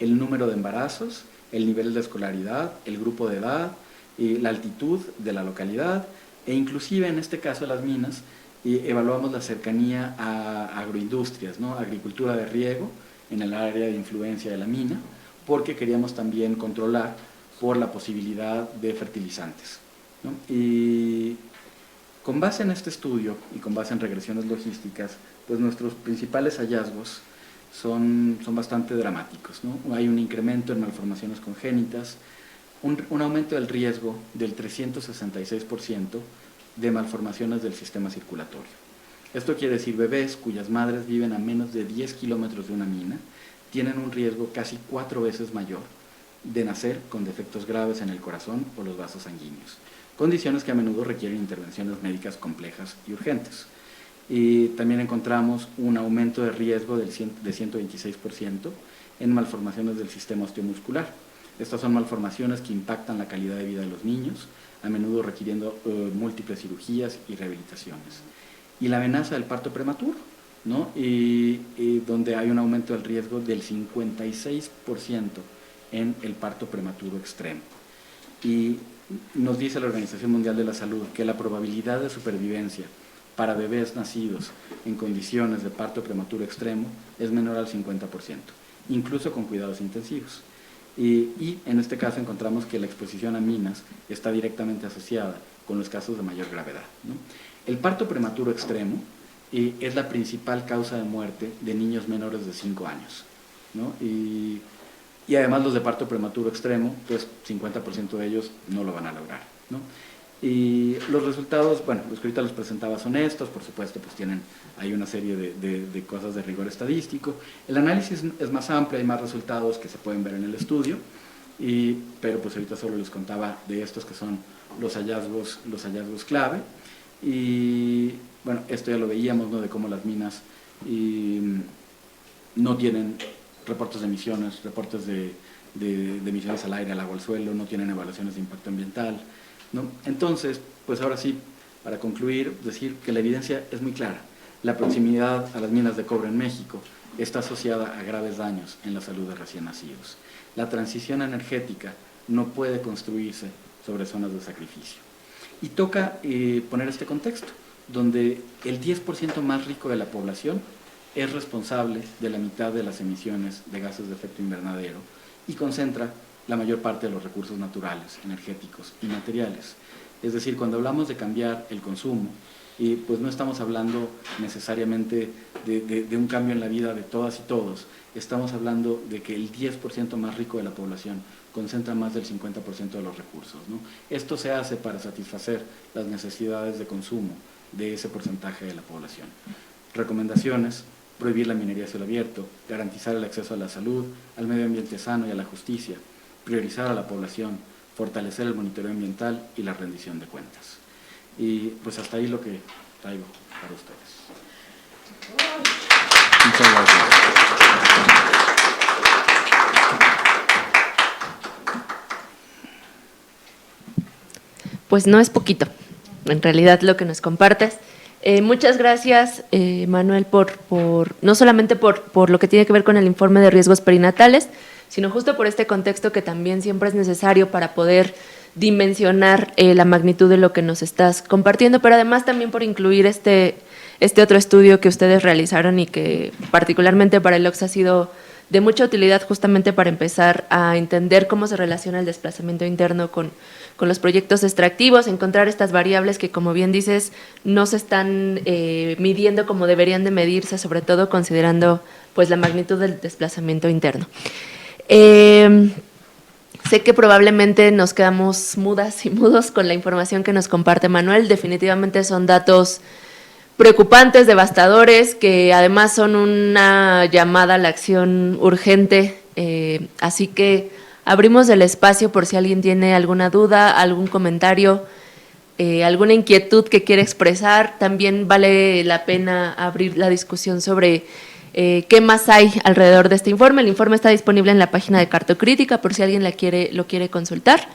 el número de embarazos, el nivel de escolaridad, el grupo de edad, la altitud de la localidad e inclusive en este caso de las minas evaluamos la cercanía a agroindustrias, ¿no? Agricultura de riego en el área de influencia de la mina, porque queríamos también controlar por la posibilidad de fertilizantes, ¿no? Y con base en este estudio y con base en regresiones logísticas, pues nuestros principales hallazgos son bastante dramáticos, ¿no? Hay un incremento en malformaciones congénitas, un aumento del riesgo del 366% de malformaciones del sistema circulatorio. Esto quiere decir bebés cuyas madres viven a menos de 10 kilómetros de una mina tienen un riesgo casi 4 veces mayor de nacer con defectos graves en el corazón o los vasos sanguíneos, condiciones que a menudo requieren intervenciones médicas complejas y urgentes. Y también encontramos un aumento de riesgo de 126% en malformaciones del sistema osteomuscular. Estas son malformaciones que impactan la calidad de vida de los niños, a menudo requiriendo múltiples cirugías y rehabilitaciones. Y la amenaza del parto prematuro, ¿no? Donde hay un aumento del riesgo del 56% en el parto prematuro extremo. Y nos dice la Organización Mundial de la Salud que la probabilidad de supervivencia para bebés nacidos en condiciones de parto prematuro extremo es menor al 50%, incluso con cuidados intensivos. Y en este caso encontramos que la exposición a minas está directamente asociada con los casos de mayor gravedad, ¿no? El parto prematuro extremo es la principal causa de muerte de niños menores de 5 años, ¿no? Y además los de parto prematuro extremo, pues 50% de ellos no lo van a lograr, ¿no? Y los resultados, bueno, los que ahorita les presentaba son estos, por supuesto, pues hay una serie de cosas de rigor estadístico. El análisis es más amplio, hay más resultados que se pueden ver en el estudio, pero pues ahorita solo les contaba de estos que son los hallazgos clave. Y bueno, esto ya lo veíamos, ¿no? De cómo las minas no tienen reportes de emisiones, reportes de emisiones al aire, al agua, al suelo, no tienen evaluaciones de impacto ambiental, ¿no? Entonces, pues ahora sí, para concluir, decir que la evidencia es muy clara. La proximidad a las minas de cobre en México está asociada a graves daños en la salud de recién nacidos. La transición energética no puede construirse sobre zonas de sacrificio. Y toca poner este contexto, donde el 10% más rico de la población es responsable de la mitad de las emisiones de gases de efecto invernadero y concentra la mayor parte de los recursos naturales, energéticos y materiales. Es decir, cuando hablamos de cambiar el consumo, pues no estamos hablando necesariamente de un cambio en la vida de todas y todos, estamos hablando de que el 10% más rico de la población concentra más del 50% de los recursos, ¿no? Esto se hace para satisfacer las necesidades de consumo de ese porcentaje de la población. Recomendaciones: prohibir la minería a cielo abierto, garantizar el acceso a la salud, al medio ambiente sano y a la justicia, priorizar a la población, fortalecer el monitoreo ambiental y la rendición de cuentas. Y pues hasta ahí lo que traigo para ustedes. Muchas gracias. Pues no es poquito, en realidad, lo que nos compartes. Muchas gracias, Manuel, no solamente por lo que tiene que ver con el informe de riesgos perinatales, sino justo por este contexto que también siempre es necesario para poder dimensionar la magnitud de lo que nos estás compartiendo, pero además también por incluir este otro estudio que ustedes realizaron y que particularmente para el OXXX ha sido de mucha utilidad justamente para empezar a entender cómo se relaciona el desplazamiento interno con los proyectos extractivos, encontrar estas variables que, como bien dices, no se están midiendo como deberían de medirse, sobre todo considerando pues la magnitud del desplazamiento interno. Sé que probablemente nos quedamos mudas y mudos con la información que nos comparte Manuel. Definitivamente son datos preocupantes, devastadores, que además son una llamada a la acción urgente. Así que abrimos el espacio por si alguien tiene alguna duda, algún comentario, alguna inquietud que quiere expresar. También vale la pena abrir la discusión sobre qué más hay alrededor de este informe. El informe está disponible en la página de Cartocrítica por si alguien lo quiere consultar.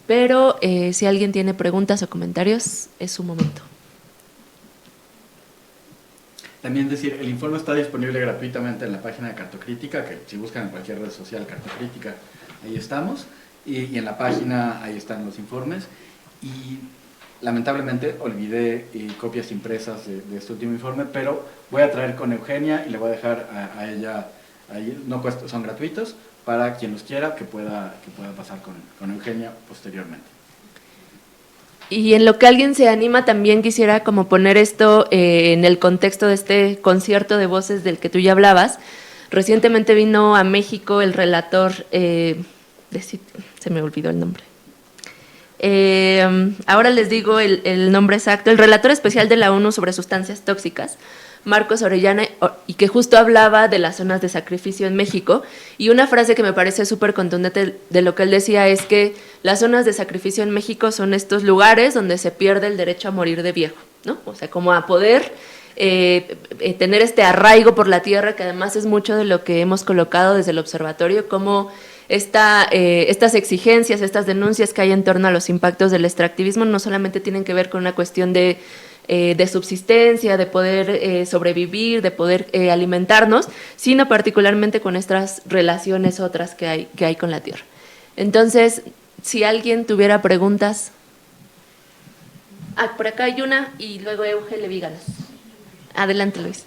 Pero si alguien tiene preguntas o comentarios, es su momento. También decir, el informe está disponible gratuitamente en la página de Cartocrítica, que si buscan en cualquier red social Cartocrítica, ahí estamos, y en la página ahí están los informes. Y lamentablemente olvidé copias impresas de este último informe, pero voy a traer con Eugenia y le voy a dejar a ella, ahí, no cuesta, son gratuitos, para quien los quiera que pueda pasar con Eugenia posteriormente. Y en lo que alguien se anima, también quisiera como poner esto en el contexto de este concierto de voces del que tú ya hablabas. Recientemente vino a México el relator, se me olvidó el nombre. Ahora les digo el nombre exacto, el relator especial de la ONU sobre sustancias tóxicas, Marcos Orellana, y que justo hablaba de las zonas de sacrificio en México, y una frase que me parece súper contundente de lo que él decía es que las zonas de sacrificio en México son estos lugares donde se pierde el derecho a morir de viejo, ¿no? O sea, como a poder tener este arraigo por la tierra, que además es mucho de lo que hemos colocado desde el observatorio, como estas exigencias, estas denuncias que hay en torno a los impactos del extractivismo no solamente tienen que ver con una cuestión de subsistencia, de poder sobrevivir, de poder alimentarnos, sino particularmente con estas relaciones otras que hay con la tierra. Entonces, si alguien tuviera preguntas. Por acá hay una y luego Euge Levíganos. Adelante, Luis.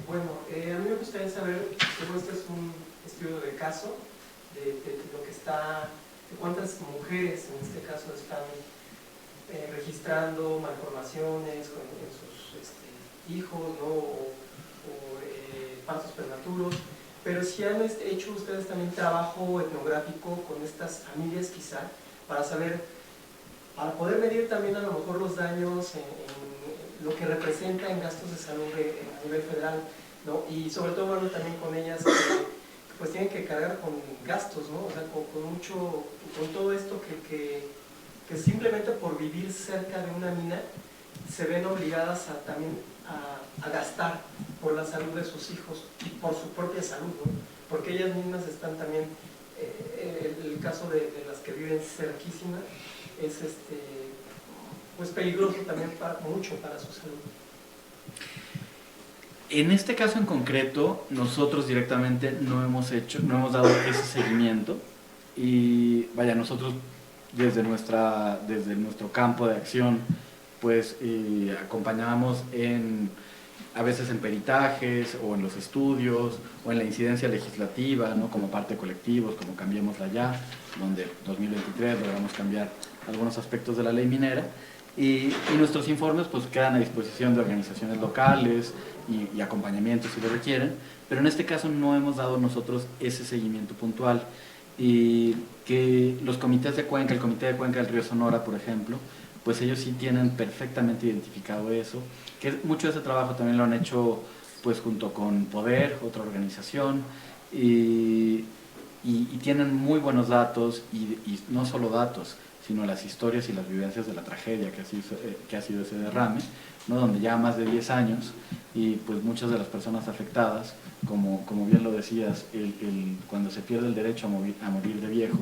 Bueno, a mí me gustaría saber, como este es un estudio de caso, de lo que está, de cuántas mujeres en este caso están registrando malformaciones en sus hijos, ¿no? o partos prematuros, pero si han hecho ustedes también trabajo etnográfico con estas familias quizá, para saber, para poder medir también a lo mejor los daños en lo que representa en gastos de salud a nivel federal, ¿no? Y sobre todo, bueno, también con ellas que pues tienen que cargar con gastos, ¿no? O sea, con todo esto que simplemente por vivir cerca de una mina se ven obligadas también a gastar por la salud de sus hijos y por su propia salud, ¿no? Porque ellas mismas están también, el caso de las que viven cerquísima es pues peligroso también mucho para su salud. En este caso en concreto, nosotros directamente no hemos dado ese seguimiento, y vaya, nosotros desde nuestro campo de acción, pues acompañamos a veces en peritajes o en los estudios o en la incidencia legislativa, ¿no? Como parte de colectivos, como Cambiémosla Ya, donde en 2023 logramos cambiar algunos aspectos de la ley minera, y nuestros informes pues quedan a disposición de organizaciones locales y acompañamiento si lo requieren, pero en este caso no hemos dado nosotros ese seguimiento puntual. Y que los comités de cuenca, el Comité de Cuenca del Río Sonora, por ejemplo, pues ellos sí tienen perfectamente identificado eso, que mucho de ese trabajo también lo han hecho pues junto con Poder, otra organización, y tienen muy buenos datos, y no solo datos, sino las historias y las vivencias de la tragedia que ha sido ese derrame, ¿no? Donde ya más de 10 años, y pues muchas de las personas afectadas, como bien lo decías, cuando se pierde el derecho a morir de viejo,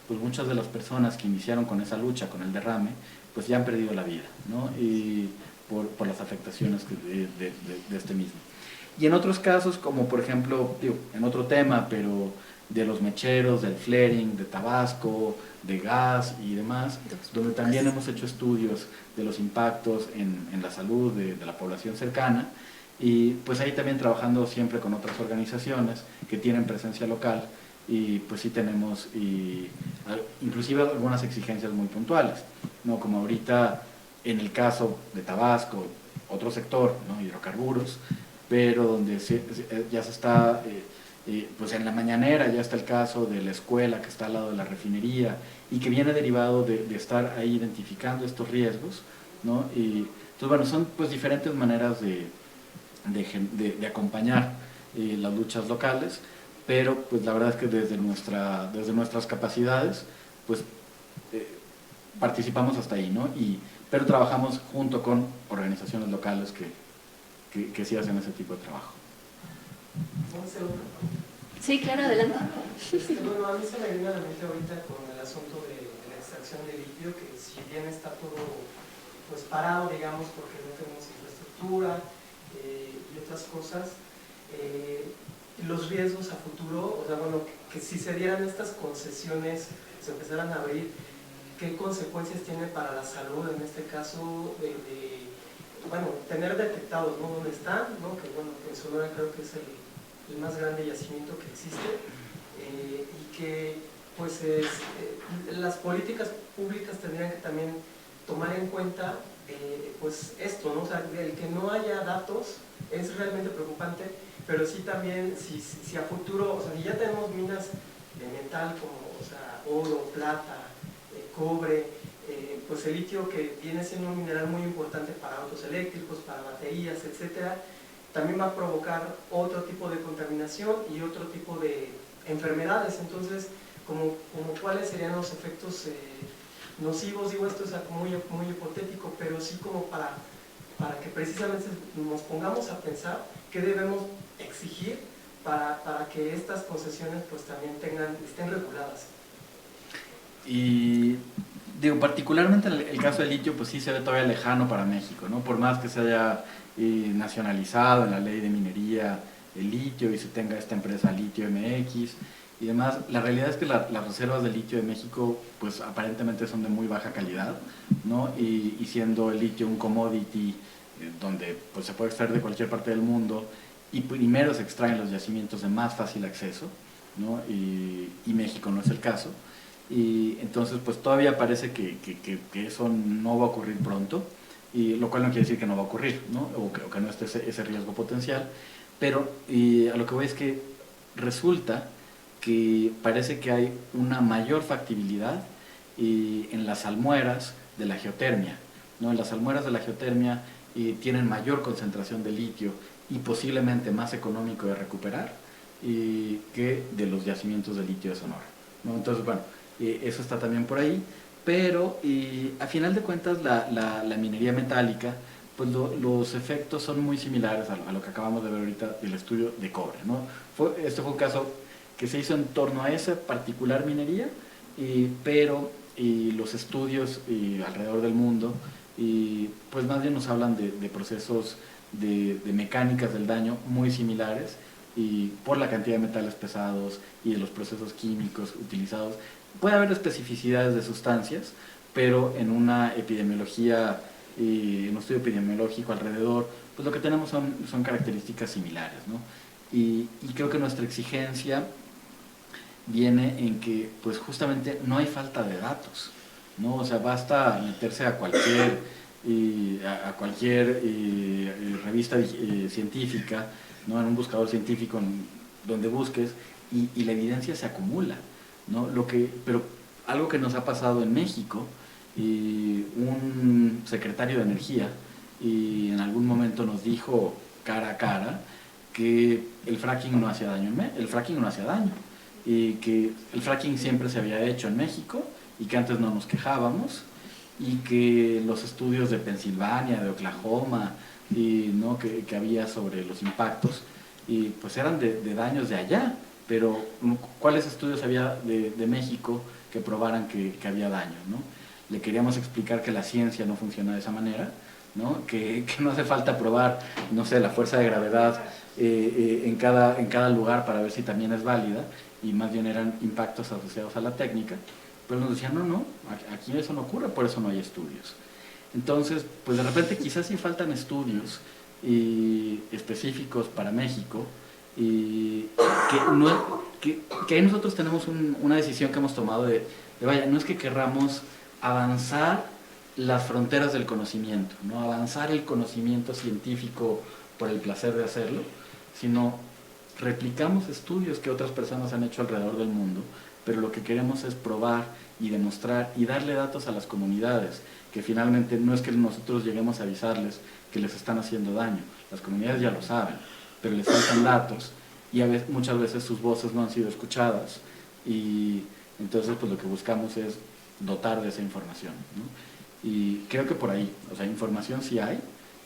pues muchas de las personas que iniciaron con esa lucha, con el derrame, pues ya han perdido la vida, ¿no? Y por las afectaciones de este mismo. Y en otros casos, como por ejemplo, en otro tema, pero de los mecheros, del flaring, de Tabasco, de gas y demás, donde también hemos hecho estudios de los impactos en la salud de la población cercana, y pues ahí también trabajando siempre con otras organizaciones que tienen presencia local, y pues sí tenemos inclusive algunas exigencias muy puntuales, ¿no? Como ahorita en el caso de Tabasco, otro sector, ¿no? Hidrocarburos, pero donde ya se está pues en la mañanera ya está el caso de la escuela que está al lado de la refinería y que viene derivado de estar ahí identificando estos riesgos, ¿no? Y, entonces, bueno, son pues diferentes maneras de acompañar las luchas locales, pero pues la verdad es que desde nuestras capacidades, pues participamos hasta ahí, ¿no? Pero trabajamos junto con organizaciones locales que sí hacen ese tipo de trabajo. Sí, claro, adelante. Bueno, a mí se me viene a la mente ahorita con el asunto de la extracción de litio, que si bien está todo pues parado, digamos, porque no tenemos infraestructura y otras cosas, los riesgos a futuro, o sea, bueno, que si se dieran estas concesiones, se empezaran a abrir, ¿qué consecuencias tiene para la salud, en este caso, bueno, tener detectados, ¿no?, dónde están, ¿no?, que bueno, que en Sonora creo que es el más grande yacimiento que existe, y que pues las políticas públicas tendrían que también tomar en cuenta pues esto, ¿no? O sea, el que no haya datos es realmente preocupante, pero sí también si a futuro, o sea, si ya tenemos minas de metal como, o sea, oro, plata, cobre, pues el litio, que viene siendo un mineral muy importante para autos eléctricos, para baterías, etcétera, también va a provocar otro tipo de contaminación y otro tipo de enfermedades. Entonces, como cuáles serían los efectos nocivos, digo, esto es muy, muy hipotético, pero sí como para que precisamente nos pongamos a pensar qué debemos exigir para que estas concesiones pues también estén reguladas. Y digo, particularmente el caso del litio, pues sí se ve todavía lejano para México, ¿no? Por más que se haya nacionalizado en la ley de minería el litio y se tenga esta empresa Litio MX y demás, la realidad es que las reservas de litio de México, pues aparentemente son de muy baja calidad, ¿no? Y siendo el litio un commodity donde pues se puede extraer de cualquier parte del mundo y primero se extraen los yacimientos de más fácil acceso, ¿no? Y México no es el caso. Y entonces pues todavía parece que eso no va a ocurrir pronto, y lo cual no quiere decir que no va a ocurrir, ¿no? O que no esté ese riesgo potencial, pero a lo que voy es que resulta que parece que hay una mayor factibilidad en las salmueras de la geotermia, ¿no? En las salmueras de la geotermia tienen mayor concentración de litio y posiblemente más económico de recuperar que de los yacimientos de litio de Sonora, ¿no? Entonces, bueno, eso está también por ahí, pero a final de cuentas la minería metálica, pues los efectos son muy similares a lo que acabamos de ver ahorita del estudio de cobre, ¿no? Este fue un caso que se hizo en torno a esa particular minería, pero los estudios alrededor del mundo, pues más bien nos hablan de procesos de mecánicas del daño muy similares, y por la cantidad de metales pesados y de los procesos químicos utilizados. Puede haber especificidades de sustancias, pero en una epidemiología, en un estudio epidemiológico alrededor, pues lo que tenemos son características similares, ¿no? Y creo que nuestra exigencia viene en que pues justamente no hay falta de datos, ¿no? O sea, basta meterse a cualquier revista científica, ¿no? En un buscador científico donde busques, y la evidencia se acumula, ¿no? Pero algo que nos ha pasado en México, un secretario de Energía en algún momento nos dijo cara a cara que el fracking no hacía daño, y que el fracking siempre se había hecho en México y que antes no nos quejábamos, y que los estudios de Pensilvania, de Oklahoma, ¿no? que había sobre los impactos, pues eran de daños de allá, pero ¿cuáles estudios había de México que probaran que había daños, ¿no? Le queríamos explicar que la ciencia no funciona de esa manera, ¿no? Que no hace falta probar, no sé, la fuerza de gravedad en cada lugar para ver si también es válida, y más bien eran impactos asociados a la técnica, pero nos decían, no, aquí eso no ocurre, por eso no hay estudios. Entonces, pues de repente quizás sí faltan estudios específicos para México, que ahí nosotros tenemos una decisión que hemos tomado vaya, no es que querramos avanzar las fronteras del conocimiento, ¿no? Avanzar el conocimiento científico por el placer de hacerlo, sino replicamos estudios que otras personas han hecho alrededor del mundo, pero lo que queremos es probar y demostrar y darle datos a las comunidades, que finalmente no es que nosotros lleguemos a avisarles que les están haciendo daño, las comunidades ya lo saben, pero les faltan datos y muchas veces sus voces no han sido escuchadas, y entonces pues lo que buscamos es dotar de esa información, ¿no? Y creo que por ahí, o sea, información sí hay,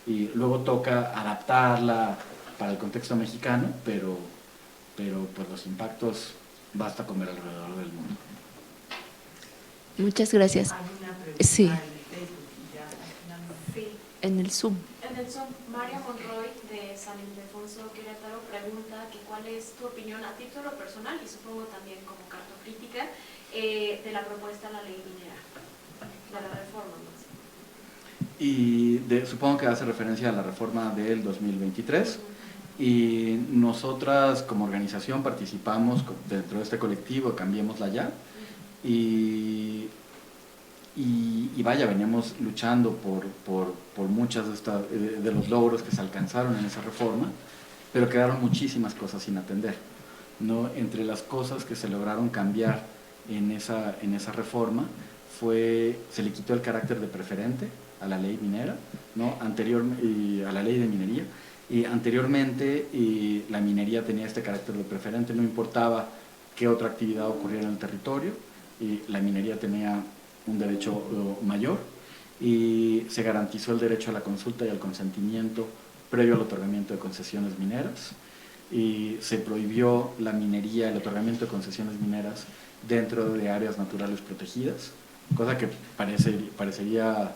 y luego toca adaptarla para el contexto mexicano, pero pues los impactos basta con ver alrededor del mundo. Muchas gracias. Hay una pregunta Sí. en Facebook y ya finalmente. Sí, En el Zoom. en el Zoom, María Monroy de San Ildefonso Querétaro pregunta que cuál es tu opinión a título personal y supongo también como cartocrítica de la propuesta a la ley minera, de la reforma más. Y supongo que hace referencia a la reforma del 2023, y nosotras como organización participamos dentro de este colectivo Cambiémosla Ya, y vaya, veníamos luchando por muchas de los logros que se alcanzaron en esa reforma, pero quedaron muchísimas cosas sin atender, ¿no? Entre las cosas que se lograron cambiar en esa reforma se le quitó el carácter de preferente a la ley minera, ¿no? A la ley de minería, y anteriormente la minería tenía este carácter de preferente, no importaba qué otra actividad ocurriera en el territorio, y la minería tenía un derecho mayor, y se garantizó el derecho a la consulta y al consentimiento previo al otorgamiento de concesiones mineras, y se prohibió la minería, el otorgamiento de concesiones mineras dentro de áreas naturales protegidas, cosa que parecería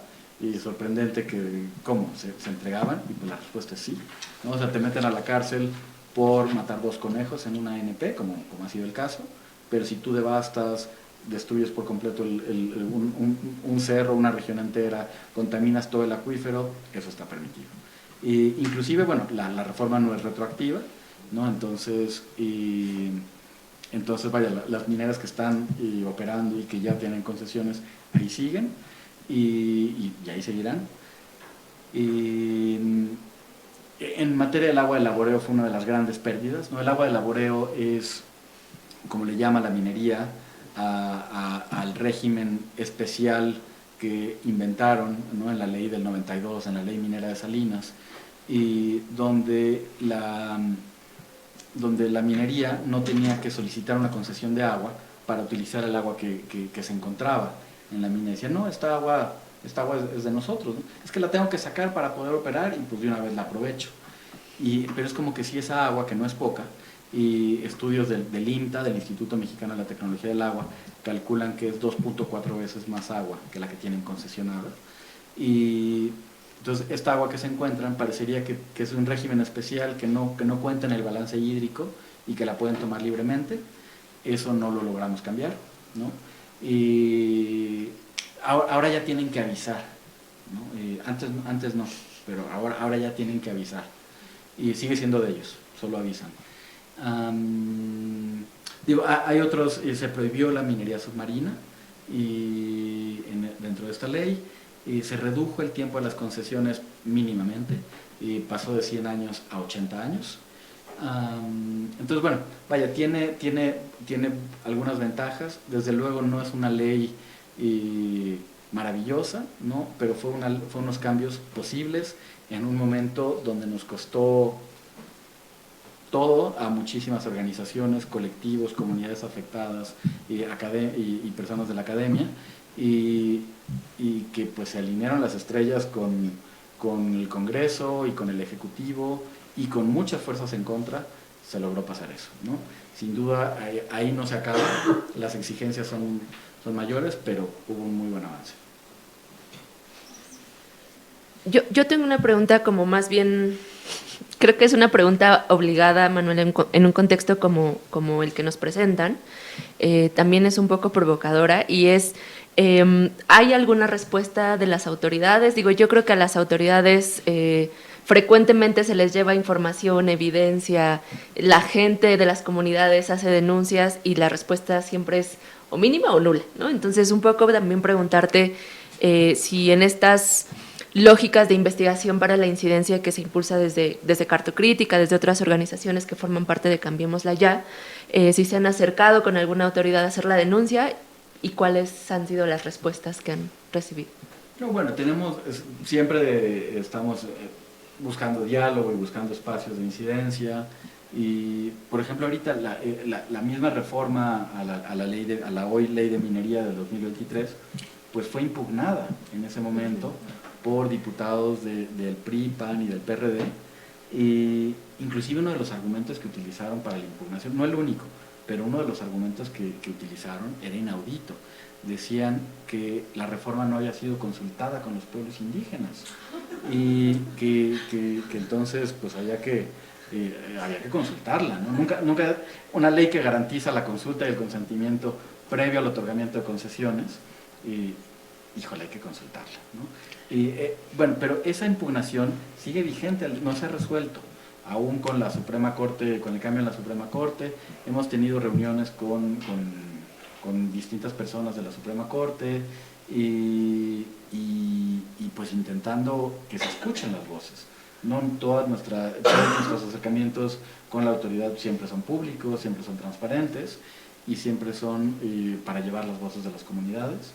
sorprendente que cómo se entregaban, y pues la respuesta es sí, ¿no? O sea, te meten a la cárcel por matar 2 conejos en una ANP, como ha sido el caso, pero si tú devastas, destruyes por completo un cerro, una región entera, contaminas todo el acuífero, eso está permitido. Inclusive, bueno, la reforma no es retroactiva, ¿no? Entonces vaya, las mineras que están operando y que ya tienen concesiones, ahí siguen, y ahí seguirán. En materia del agua de laboreo fue una de las grandes pérdidas, ¿no? El agua de laboreo es, como le llama la minería, al régimen especial que inventaron, ¿no? En la ley del 92, en la ley minera de Salinas, y donde la minería no tenía que solicitar una concesión de agua para utilizar el agua que se encontraba en la mina. Decía, no, esta agua es de nosotros, ¿no? Es que la tengo que sacar para poder operar, y pues de una vez la aprovecho. Pero es como que si esa agua, que no es poca, y estudios del IMTA, del Instituto Mexicano de la Tecnología del Agua, calculan que es 2.4 veces más agua que la que tienen concesionada. Y entonces esta agua que se encuentran parecería que es un régimen especial, que no cuenta en el balance hídrico y que la pueden tomar libremente. Eso no lo logramos cambiar, ¿no? Y ahora ya tienen que avisar, ¿no? Antes no, pero ahora ya tienen que avisar, y sigue siendo de ellos, solo avisan. Hay otros, se prohibió la minería submarina dentro de esta ley, y se redujo el tiempo de las concesiones mínimamente, y pasó de 100 años a 80 años. Entonces, bueno, vaya, tiene algunas ventajas. Desde luego no es una ley maravillosa, ¿no? Pero fue unos cambios posibles en un momento donde nos costó todo a muchísimas organizaciones, colectivos, comunidades afectadas, y personas de la academia, y que pues se alinearon las estrellas con el Congreso y con el Ejecutivo, y con muchas fuerzas en contra se logró pasar eso, ¿no? Sin duda ahí no se acaba, las exigencias son mayores, pero hubo un muy buen avance. Yo tengo una pregunta como más bien, creo que es una pregunta obligada, Manuel, en un contexto como el que nos presentan. También es un poco provocadora, y es, ¿hay alguna respuesta de las autoridades? Digo, yo creo que a las autoridades frecuentemente se les lleva información, evidencia, la gente de las comunidades hace denuncias, y la respuesta siempre es o mínima o nula, ¿no? Entonces, un poco también preguntarte si en estas lógicas de investigación para la incidencia que se impulsa desde Cartocrítica, desde otras organizaciones que forman parte de Cambiémosla Ya, si se han acercado con alguna autoridad a hacer la denuncia y cuáles han sido las respuestas que han recibido. No, bueno, siempre estamos buscando diálogo y buscando espacios de incidencia. Y, por ejemplo, ahorita la misma reforma a la hoy ley de minería del 2023, pues fue impugnada en ese momento por diputados del PRI, PAN y del PRD. Y inclusive uno de los argumentos que utilizaron para la impugnación, no el único, pero uno de los argumentos que utilizaron era inaudito. Decían que la reforma no había sido consultada con los pueblos indígenas y que entonces pues había que consultarla, ¿no? Nunca una ley que garantiza la consulta y el consentimiento previo al otorgamiento de concesiones, híjole, hay que consultarla, ¿no? Bueno, pero esa impugnación sigue vigente, no se ha resuelto, aún con la Suprema Corte, con el cambio en la Suprema Corte. Hemos tenido reuniones con distintas personas de la Suprema Corte y pues intentando que se escuchen las voces. No todos nuestros acercamientos con la autoridad siempre son públicos, siempre son transparentes y siempre son para llevar las voces de las comunidades.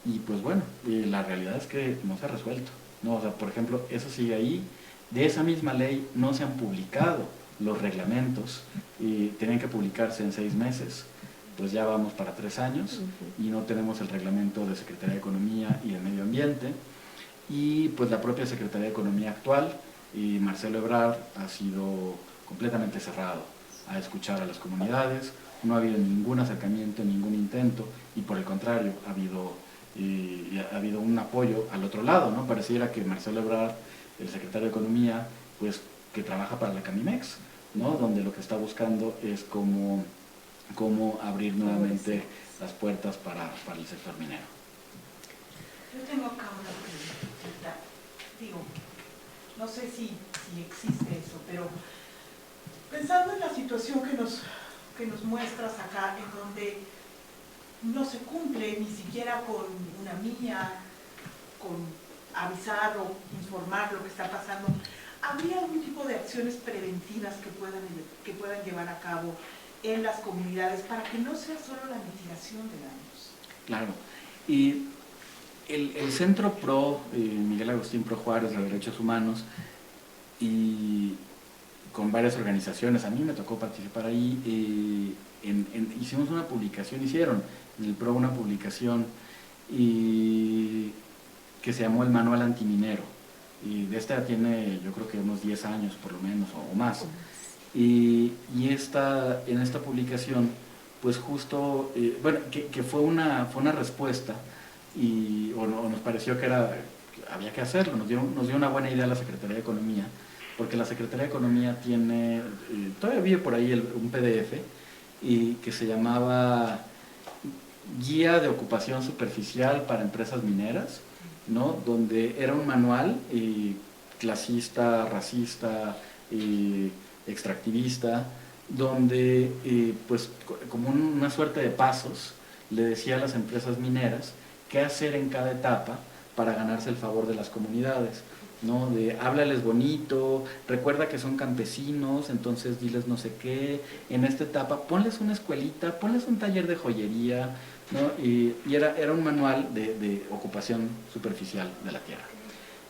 Y pues bueno, la realidad es que no se ha resuelto, ¿no? O sea, por ejemplo, eso sigue ahí. De esa misma ley no se han publicado los reglamentos, tenían que publicarse en 6 meses, pues ya vamos para 3 años y no tenemos el reglamento de Secretaría de Economía y de Medio Ambiente. Y pues la propia Secretaría de Economía actual, Marcelo Ebrard, ha sido completamente cerrado a escuchar a las comunidades. No ha habido ningún acercamiento, ningún intento, y por el contrario ha habido un apoyo al otro lado, ¿no? Pareciera que Marcelo Ebrard, el secretario de Economía, pues que trabaja para la Camimex, ¿no? Donde lo que está buscando es cómo abrir nuevamente las puertas para el sector minero. Yo tengo acá una preguntita. Digo, no sé si existe eso, pero pensando en la situación que nos muestras acá, en donde no se cumple ni siquiera con una mía, con avisar o informar lo que está pasando, ¿habría algún tipo de acciones preventivas que puedan llevar a cabo en las comunidades para que no sea solo la mitigación de daños? Claro, y el Centro PRO, Miguel Agustín Pro Juárez de Derechos Humanos, y con varias organizaciones, a mí me tocó participar ahí, hicimos una publicación, hicieron en el PRO una publicación que se llamó el Manual Antiminero, y de esta tiene yo creo que unos 10 años por lo menos o más. Y en esta publicación, pues justo, bueno, que fue una respuesta, o nos pareció que había que hacerlo, nos dio una buena idea la Secretaría de Economía, porque la Secretaría de Economía tiene, todavía vive por ahí un PDF, que se llamaba Guía de Ocupación Superficial para Empresas Mineras, ¿no? Donde era un manual clasista, racista, extractivista, donde pues como una suerte de pasos le decía a las empresas mineras qué hacer en cada etapa para ganarse el favor de las comunidades, ¿no? De háblales bonito, recuerda que son campesinos, entonces diles no sé qué, en esta etapa ponles una escuelita, ponles un taller de joyería, ¿no? Y era un manual de ocupación superficial de la tierra.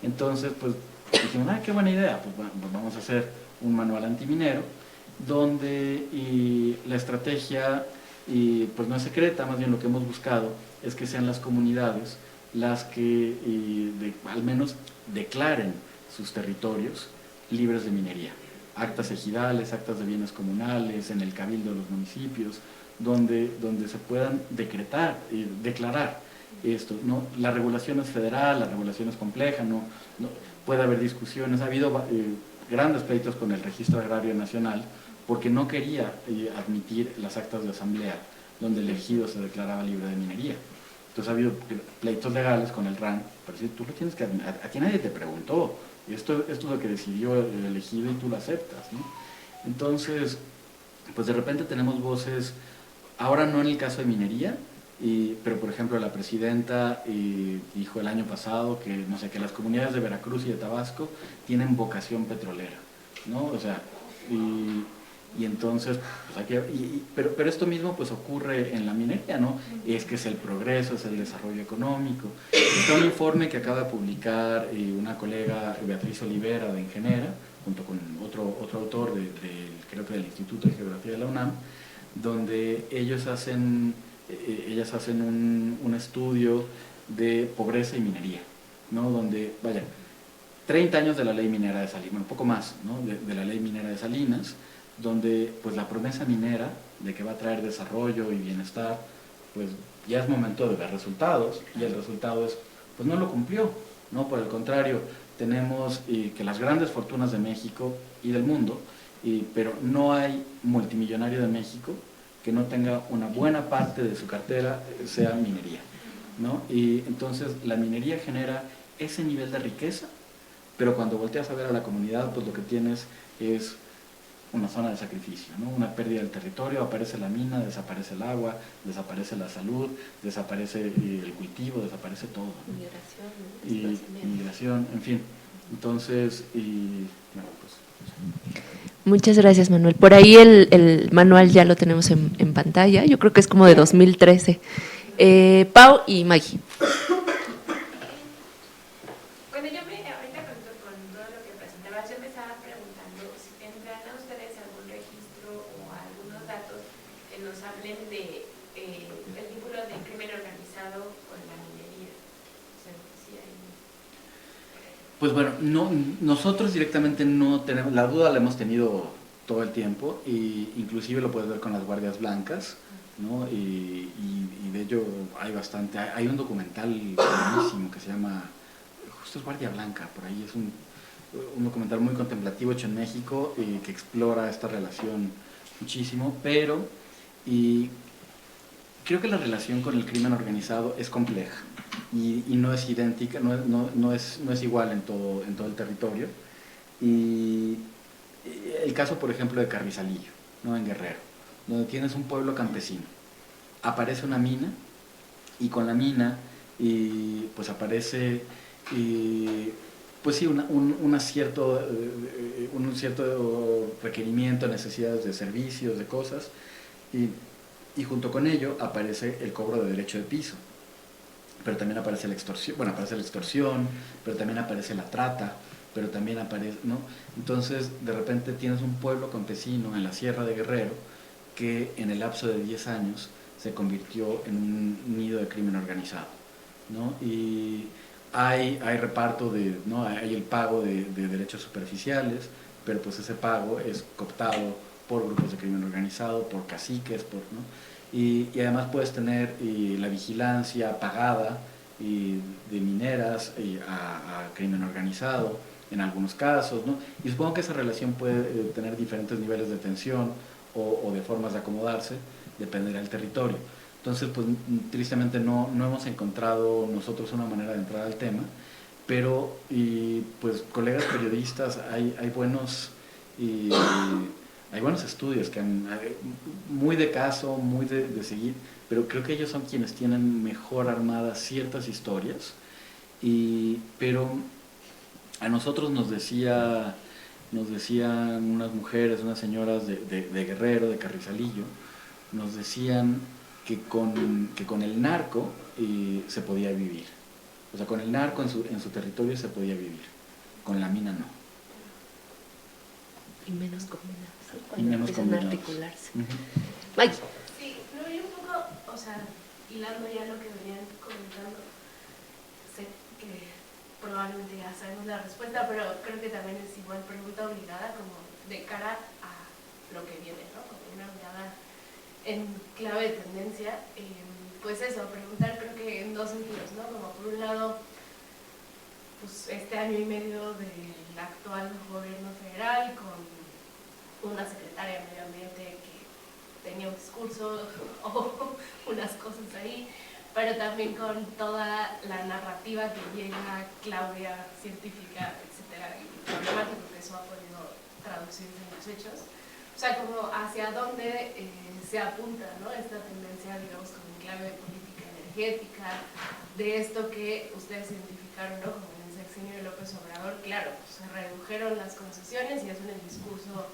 Entonces pues dijimos, qué buena idea, pues vamos a hacer un manual antiminero, donde la estrategia pues no es secreta, más bien lo que hemos buscado es que sean las comunidades las que al menos declaren sus territorios libres de minería. Actas ejidales, actas de bienes comunales, en el cabildo de los municipios, donde se puedan declarar esto, ¿no? La regulación es federal, la regulación es compleja, no puede haber discusiones. Ha habido grandes pleitos con el Registro Agrario Nacional porque no quería admitir las actas de asamblea donde el ejido se declaraba libre de minería. Entonces ha habido pleitos legales con el RAN, pero si tú lo tienes que admitir, a ti nadie te preguntó, esto es lo que decidió el elegido y tú lo aceptas, ¿no? Entonces, pues de repente tenemos voces, ahora no en el caso de minería, Pero por ejemplo la presidenta dijo el año pasado que, no sé, que las comunidades de Veracruz y de Tabasco tienen vocación petrolera, ¿no? O sea, y entonces, pues pero esto mismo pues ocurre en la minería, ¿no? Es que es el progreso, es el desarrollo económico. Está un informe que acaba de publicar una colega, Beatriz Olivera, de Ingenera, junto con otro autor, creo que del Instituto de Geografía de la UNAM, donde ellas hacen un estudio de pobreza y minería, ¿no? Donde, vaya, 30 años de la ley minera de Salinas, bueno, un poco más, ¿no? de la ley minera de Salinas, donde pues la promesa minera de que va a traer desarrollo y bienestar, pues ya es momento de ver resultados, y el resultado es, pues no lo cumplió, ¿no? Por el contrario, tenemos que las grandes fortunas de México y del mundo, pero no hay multimillonario de México que no tenga una buena parte de su cartera sea minería, ¿no? Y entonces la minería genera ese nivel de riqueza, pero cuando volteas a ver a la comunidad, pues lo que tienes es una zona de sacrificio, ¿no? Una pérdida del territorio, aparece la mina, desaparece el agua, desaparece la salud, desaparece el cultivo, desaparece todo, ¿no? Migración, en fin. Entonces, bueno, pues... Muchas gracias, Manuel. Por ahí el manual ya lo tenemos en pantalla, yo creo que es como de 2013. Pau y Maggie. Bueno, ahorita con todo lo que presentabas, yo me estaba preguntando si tendrán a ustedes algún registro o algunos datos que nos hablen de el vínculo del crimen organizado con la minería. O sea, si hay... Pues bueno, nosotros directamente no tenemos, la duda la hemos tenido todo el tiempo, y inclusive lo puedes ver con las guardias blancas, ¿no? Y de ello hay un documental buenísimo que se llama, justo es Guardia Blanca, por ahí es un documental muy contemplativo hecho en México que explora esta relación muchísimo, pero creo que la relación con el crimen organizado es compleja y no es idéntica, no es igual en todo el territorio. Y el caso, por ejemplo, de Carrizalillo, ¿no? En Guerrero, donde tienes un pueblo campesino, aparece una mina, y con la mina pues aparece pues sí, un cierto requerimiento, necesidades de servicios, de cosas, y junto con ello aparece el cobro de derecho de piso, pero también aparece la extorsión, pero también aparece la trata, pero también aparece, ¿no? Entonces, de repente tienes un pueblo campesino en la Sierra de Guerrero que en el lapso de 10 años se convirtió en un nido de crimen organizado, ¿no? Y hay reparto ¿no? Hay el pago de derechos superficiales, pero pues ese pago es cooptado por grupos de crimen organizado, por caciques, ¿no? Y además puedes tener la vigilancia pagada de mineras a crimen organizado en algunos casos, ¿no? Y supongo que esa relación puede tener diferentes niveles de tensión o de formas de acomodarse, dependerá del territorio. Entonces, pues tristemente no hemos encontrado nosotros una manera de entrar al tema, pero pues colegas periodistas, hay buenos estudios que muy de caso, muy de seguir, pero creo que ellos son quienes tienen mejor armadas ciertas historias, pero a nosotros nos decían unas mujeres, unas señoras de Guerrero, de Carrizalillo, nos decían que con el narco se podía vivir. O sea, con el narco en su territorio se podía vivir, con la mina no. Y menos combinados. Y menos combinados. A articularse. Uh-huh. Sí, no, y un poco, o sea, hilando ya lo que venían comentando, sé que probablemente ya sabemos la respuesta, pero creo que también es igual pregunta obligada como de cara a lo que viene, ¿no? Como una mirada en clave de tendencia, pues eso, preguntar creo que en dos sentidos, ¿no? Como por un lado, pues este año y medio del actual gobierno federal con una secretaria de Medio Ambiente que tenía un discurso o unas cosas ahí, pero también con toda la narrativa que llega Claudia, científica, etcétera, y problemático que eso ha podido traducirse en los hechos. O sea, como hacia dónde se apunta, ¿no? Esta tendencia, digamos, como en clave de política energética, de esto que ustedes identificaron, ¿no? Como en el sexenio de López Obrador, claro, pues, se redujeron las concesiones y eso en el discurso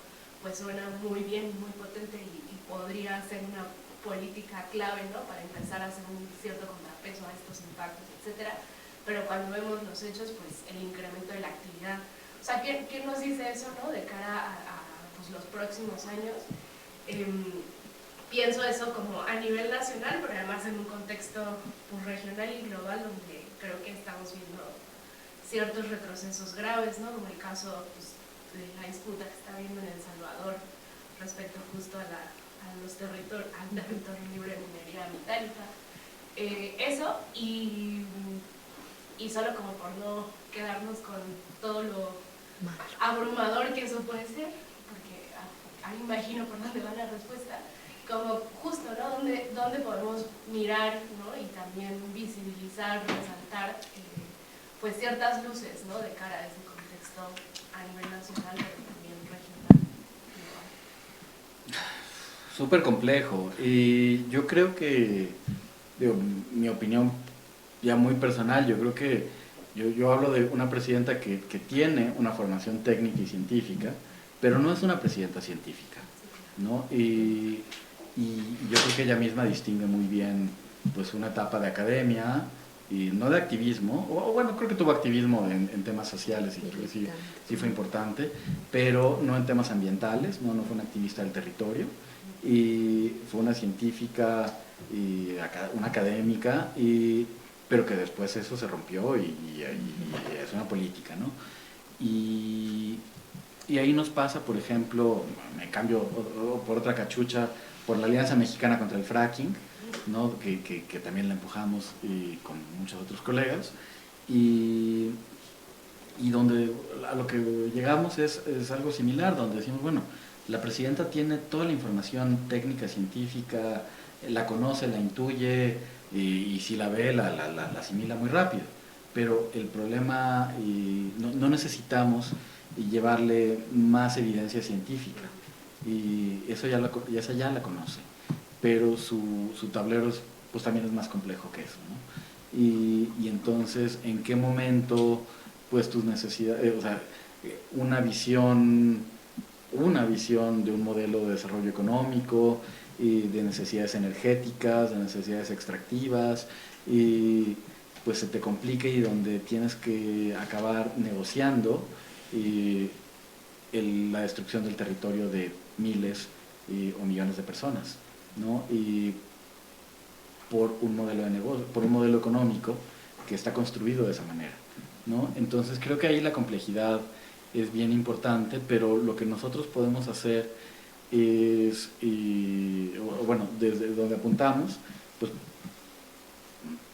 pues suena muy bien, muy potente y podría ser una política clave, ¿no? Para empezar a hacer un cierto contrapeso a estos impactos, etcétera. Pero cuando vemos los hechos, pues el incremento de la actividad. O sea, ¿quién nos dice eso, ¿no? De cara a pues, los próximos años. Pienso eso como a nivel nacional, pero además en un contexto pues, regional y global donde creo que estamos viendo ciertos retrocesos graves, ¿no? Como el caso pues, de la disputa que está habiendo en El Salvador respecto justo al territorio libre de minería metálica. Eso y solo como por no quedarnos con todo lo abrumador que eso puede ser, porque ahí imagino por dónde va la respuesta, como justo, ¿no? ¿Dónde podemos mirar, ¿no? Y también visibilizar, resaltar pues ciertas luces, ¿no? De cara a ese contexto a nivel nacional, pero también regional. Súper complejo. Y yo creo que, digo, mi opinión ya muy personal, yo creo que yo hablo de una presidenta que tiene una formación técnica y científica, pero no es una presidenta científica, ¿no? Y yo creo que ella misma distingue muy bien pues una etapa de academia y no de activismo, o bueno, creo que tuvo activismo en temas sociales y creo que sí fue importante, pero no en temas ambientales, no fue una activista del territorio, y fue una científica y una académica, pero que después eso se rompió y es una política, ¿no? Y ahí nos pasa, por ejemplo, me cambio por otra cachucha, por la Alianza Mexicana contra el Fracking, ¿no? que también la empujamos con muchos otros colegas, y donde a lo que llegamos es algo similar, donde decimos, bueno, la presidenta tiene toda la información técnica, científica, la conoce, la intuye, y si la ve, la asimila muy rápido, pero el problema, no necesitamos llevarle más evidencia científica, y esa ya la conoce, pero su tablero pues también es más complejo que eso, ¿no? Y entonces, ¿en qué momento pues tus necesidades, o sea, una visión de un modelo de desarrollo económico, de necesidades energéticas, de necesidades extractivas, y pues se te complica y donde tienes que acabar negociando la destrucción del territorio de miles o millones de personas, ¿no? Y por un modelo de negocio, por un modelo económico que está construido de esa manera, ¿no? Entonces creo que ahí la complejidad es bien importante, pero lo que nosotros podemos hacer es, bueno, desde donde apuntamos, pues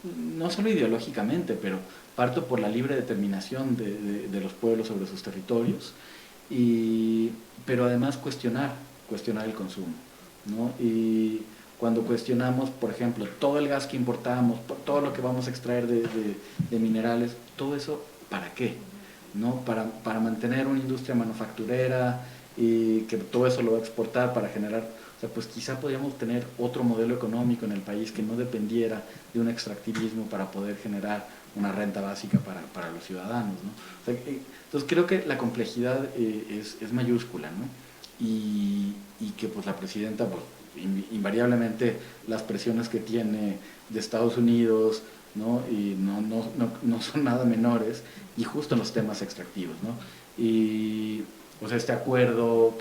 no solo ideológicamente, pero parto por la libre determinación de los pueblos sobre sus territorios, pero además cuestionar el consumo, ¿no? Y cuando cuestionamos, por ejemplo, todo el gas que importamos, todo lo que vamos a extraer de minerales, todo eso, ¿para qué? ¿No? Para mantener una industria manufacturera y que todo eso lo va a exportar para generar, o sea, pues quizá podríamos tener otro modelo económico en el país que no dependiera de un extractivismo para poder generar una renta básica para los ciudadanos, ¿no? O sea, entonces creo que la complejidad es mayúscula, ¿no? Y que pues la presidenta, pues invariablemente las presiones que tiene de Estados Unidos, ¿no? Y no son nada menores, y justo en los temas extractivos, ¿no? Y o sea, este acuerdo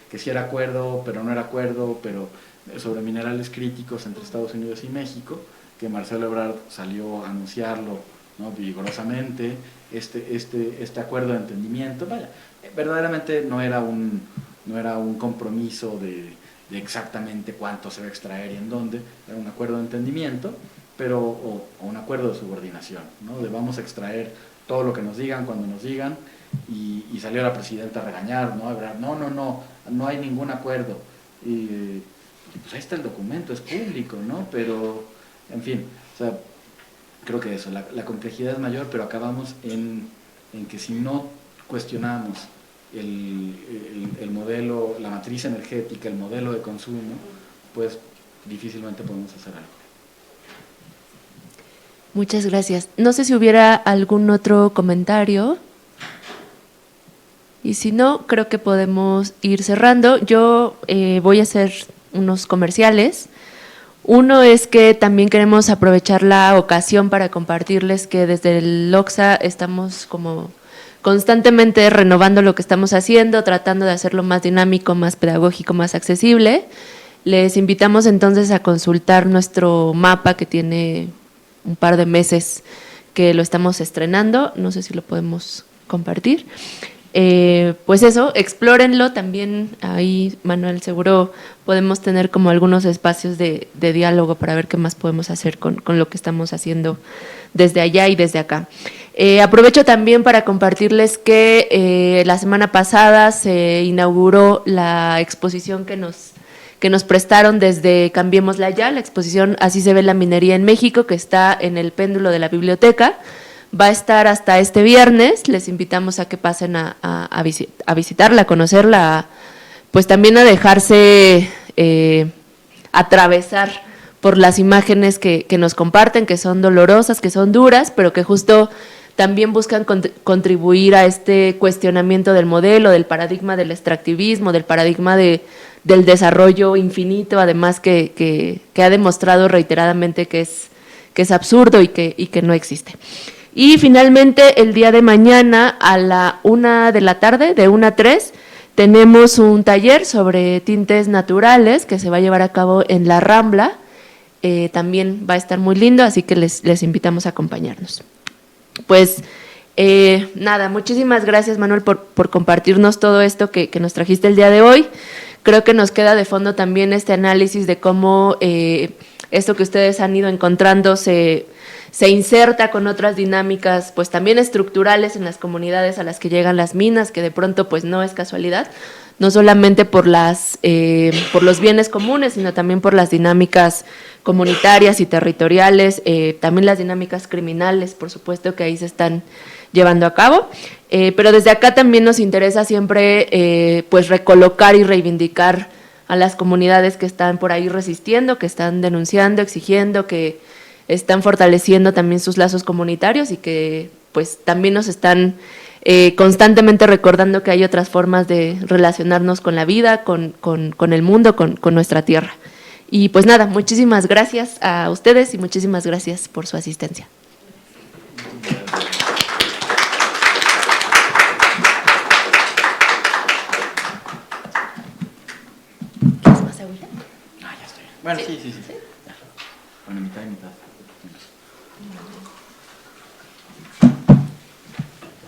que sí era acuerdo, pero no era acuerdo, pero sobre minerales críticos entre Estados Unidos y México, que Marcelo Ebrard salió a anunciarlo, ¿no? Vigorosamente, este acuerdo de entendimiento, vaya, verdaderamente no era un compromiso de exactamente cuánto se va a extraer y en dónde, era un acuerdo de entendimiento, pero o un acuerdo de subordinación, ¿no? De vamos a extraer todo lo que nos digan cuando nos digan, y salió la presidenta a regañar, ¿no? No hay ningún acuerdo, y pues ahí está el documento, es público, ¿no? Pero, en fin, o sea, creo que eso, la complejidad es mayor, pero acabamos en que si no cuestionamos el modelo, la matriz energética, el modelo de consumo, pues difícilmente podemos hacer algo. Muchas gracias. No sé si hubiera algún otro comentario. Y si no, creo que podemos ir cerrando. Yo voy a hacer unos comerciales. Uno es que también queremos aprovechar la ocasión para compartirles que desde el LOXA estamos como constantemente renovando lo que estamos haciendo, tratando de hacerlo más dinámico, más pedagógico, más accesible. Les invitamos entonces a consultar nuestro mapa que tiene un par de meses que lo estamos estrenando. No sé si lo podemos compartir. Pues eso, explórenlo también, ahí Manuel seguro podemos tener como algunos espacios de diálogo para ver qué más podemos hacer con lo que estamos haciendo desde allá y desde acá. Aprovecho también para compartirles que la semana pasada se inauguró la exposición que nos prestaron desde Cambiémosla Ya, la exposición Así se ve la minería en México, que está en el péndulo de la biblioteca. Va a estar hasta este viernes, les invitamos a que pasen a visitarla, a conocerla, pues también a dejarse atravesar por las imágenes que nos comparten, que son dolorosas, que son duras, pero que justo también buscan contribuir a este cuestionamiento del modelo, del paradigma del extractivismo, del paradigma del desarrollo infinito, además que ha demostrado reiteradamente que es absurdo y que no existe. Y finalmente, el día de mañana a la 1 de la tarde, de 1 a 3, tenemos un taller sobre tintes naturales que se va a llevar a cabo en La Rambla. También va a estar muy lindo, así que les invitamos a acompañarnos. Pues nada, muchísimas gracias, Manuel, por compartirnos todo esto que nos trajiste el día de hoy. Creo que nos queda de fondo también este análisis de cómo esto que ustedes han ido encontrando se inserta con otras dinámicas, pues también estructurales en las comunidades a las que llegan las minas, que de pronto pues no es casualidad, no solamente por los bienes comunes, sino también por las dinámicas comunitarias y territoriales, también las dinámicas criminales, por supuesto, que ahí se están llevando a cabo, pero desde acá también nos interesa siempre pues recolocar y reivindicar a las comunidades que están por ahí resistiendo, que están denunciando, exigiendo, que están fortaleciendo también sus lazos comunitarios y que pues también nos están constantemente recordando que hay otras formas de relacionarnos con la vida, con el mundo, con nuestra tierra. Y pues nada, muchísimas gracias a ustedes y muchísimas gracias por su asistencia. ¿Quieres más agüita? Ah, ya estoy. Bueno, sí. Bueno, mitad y mitad.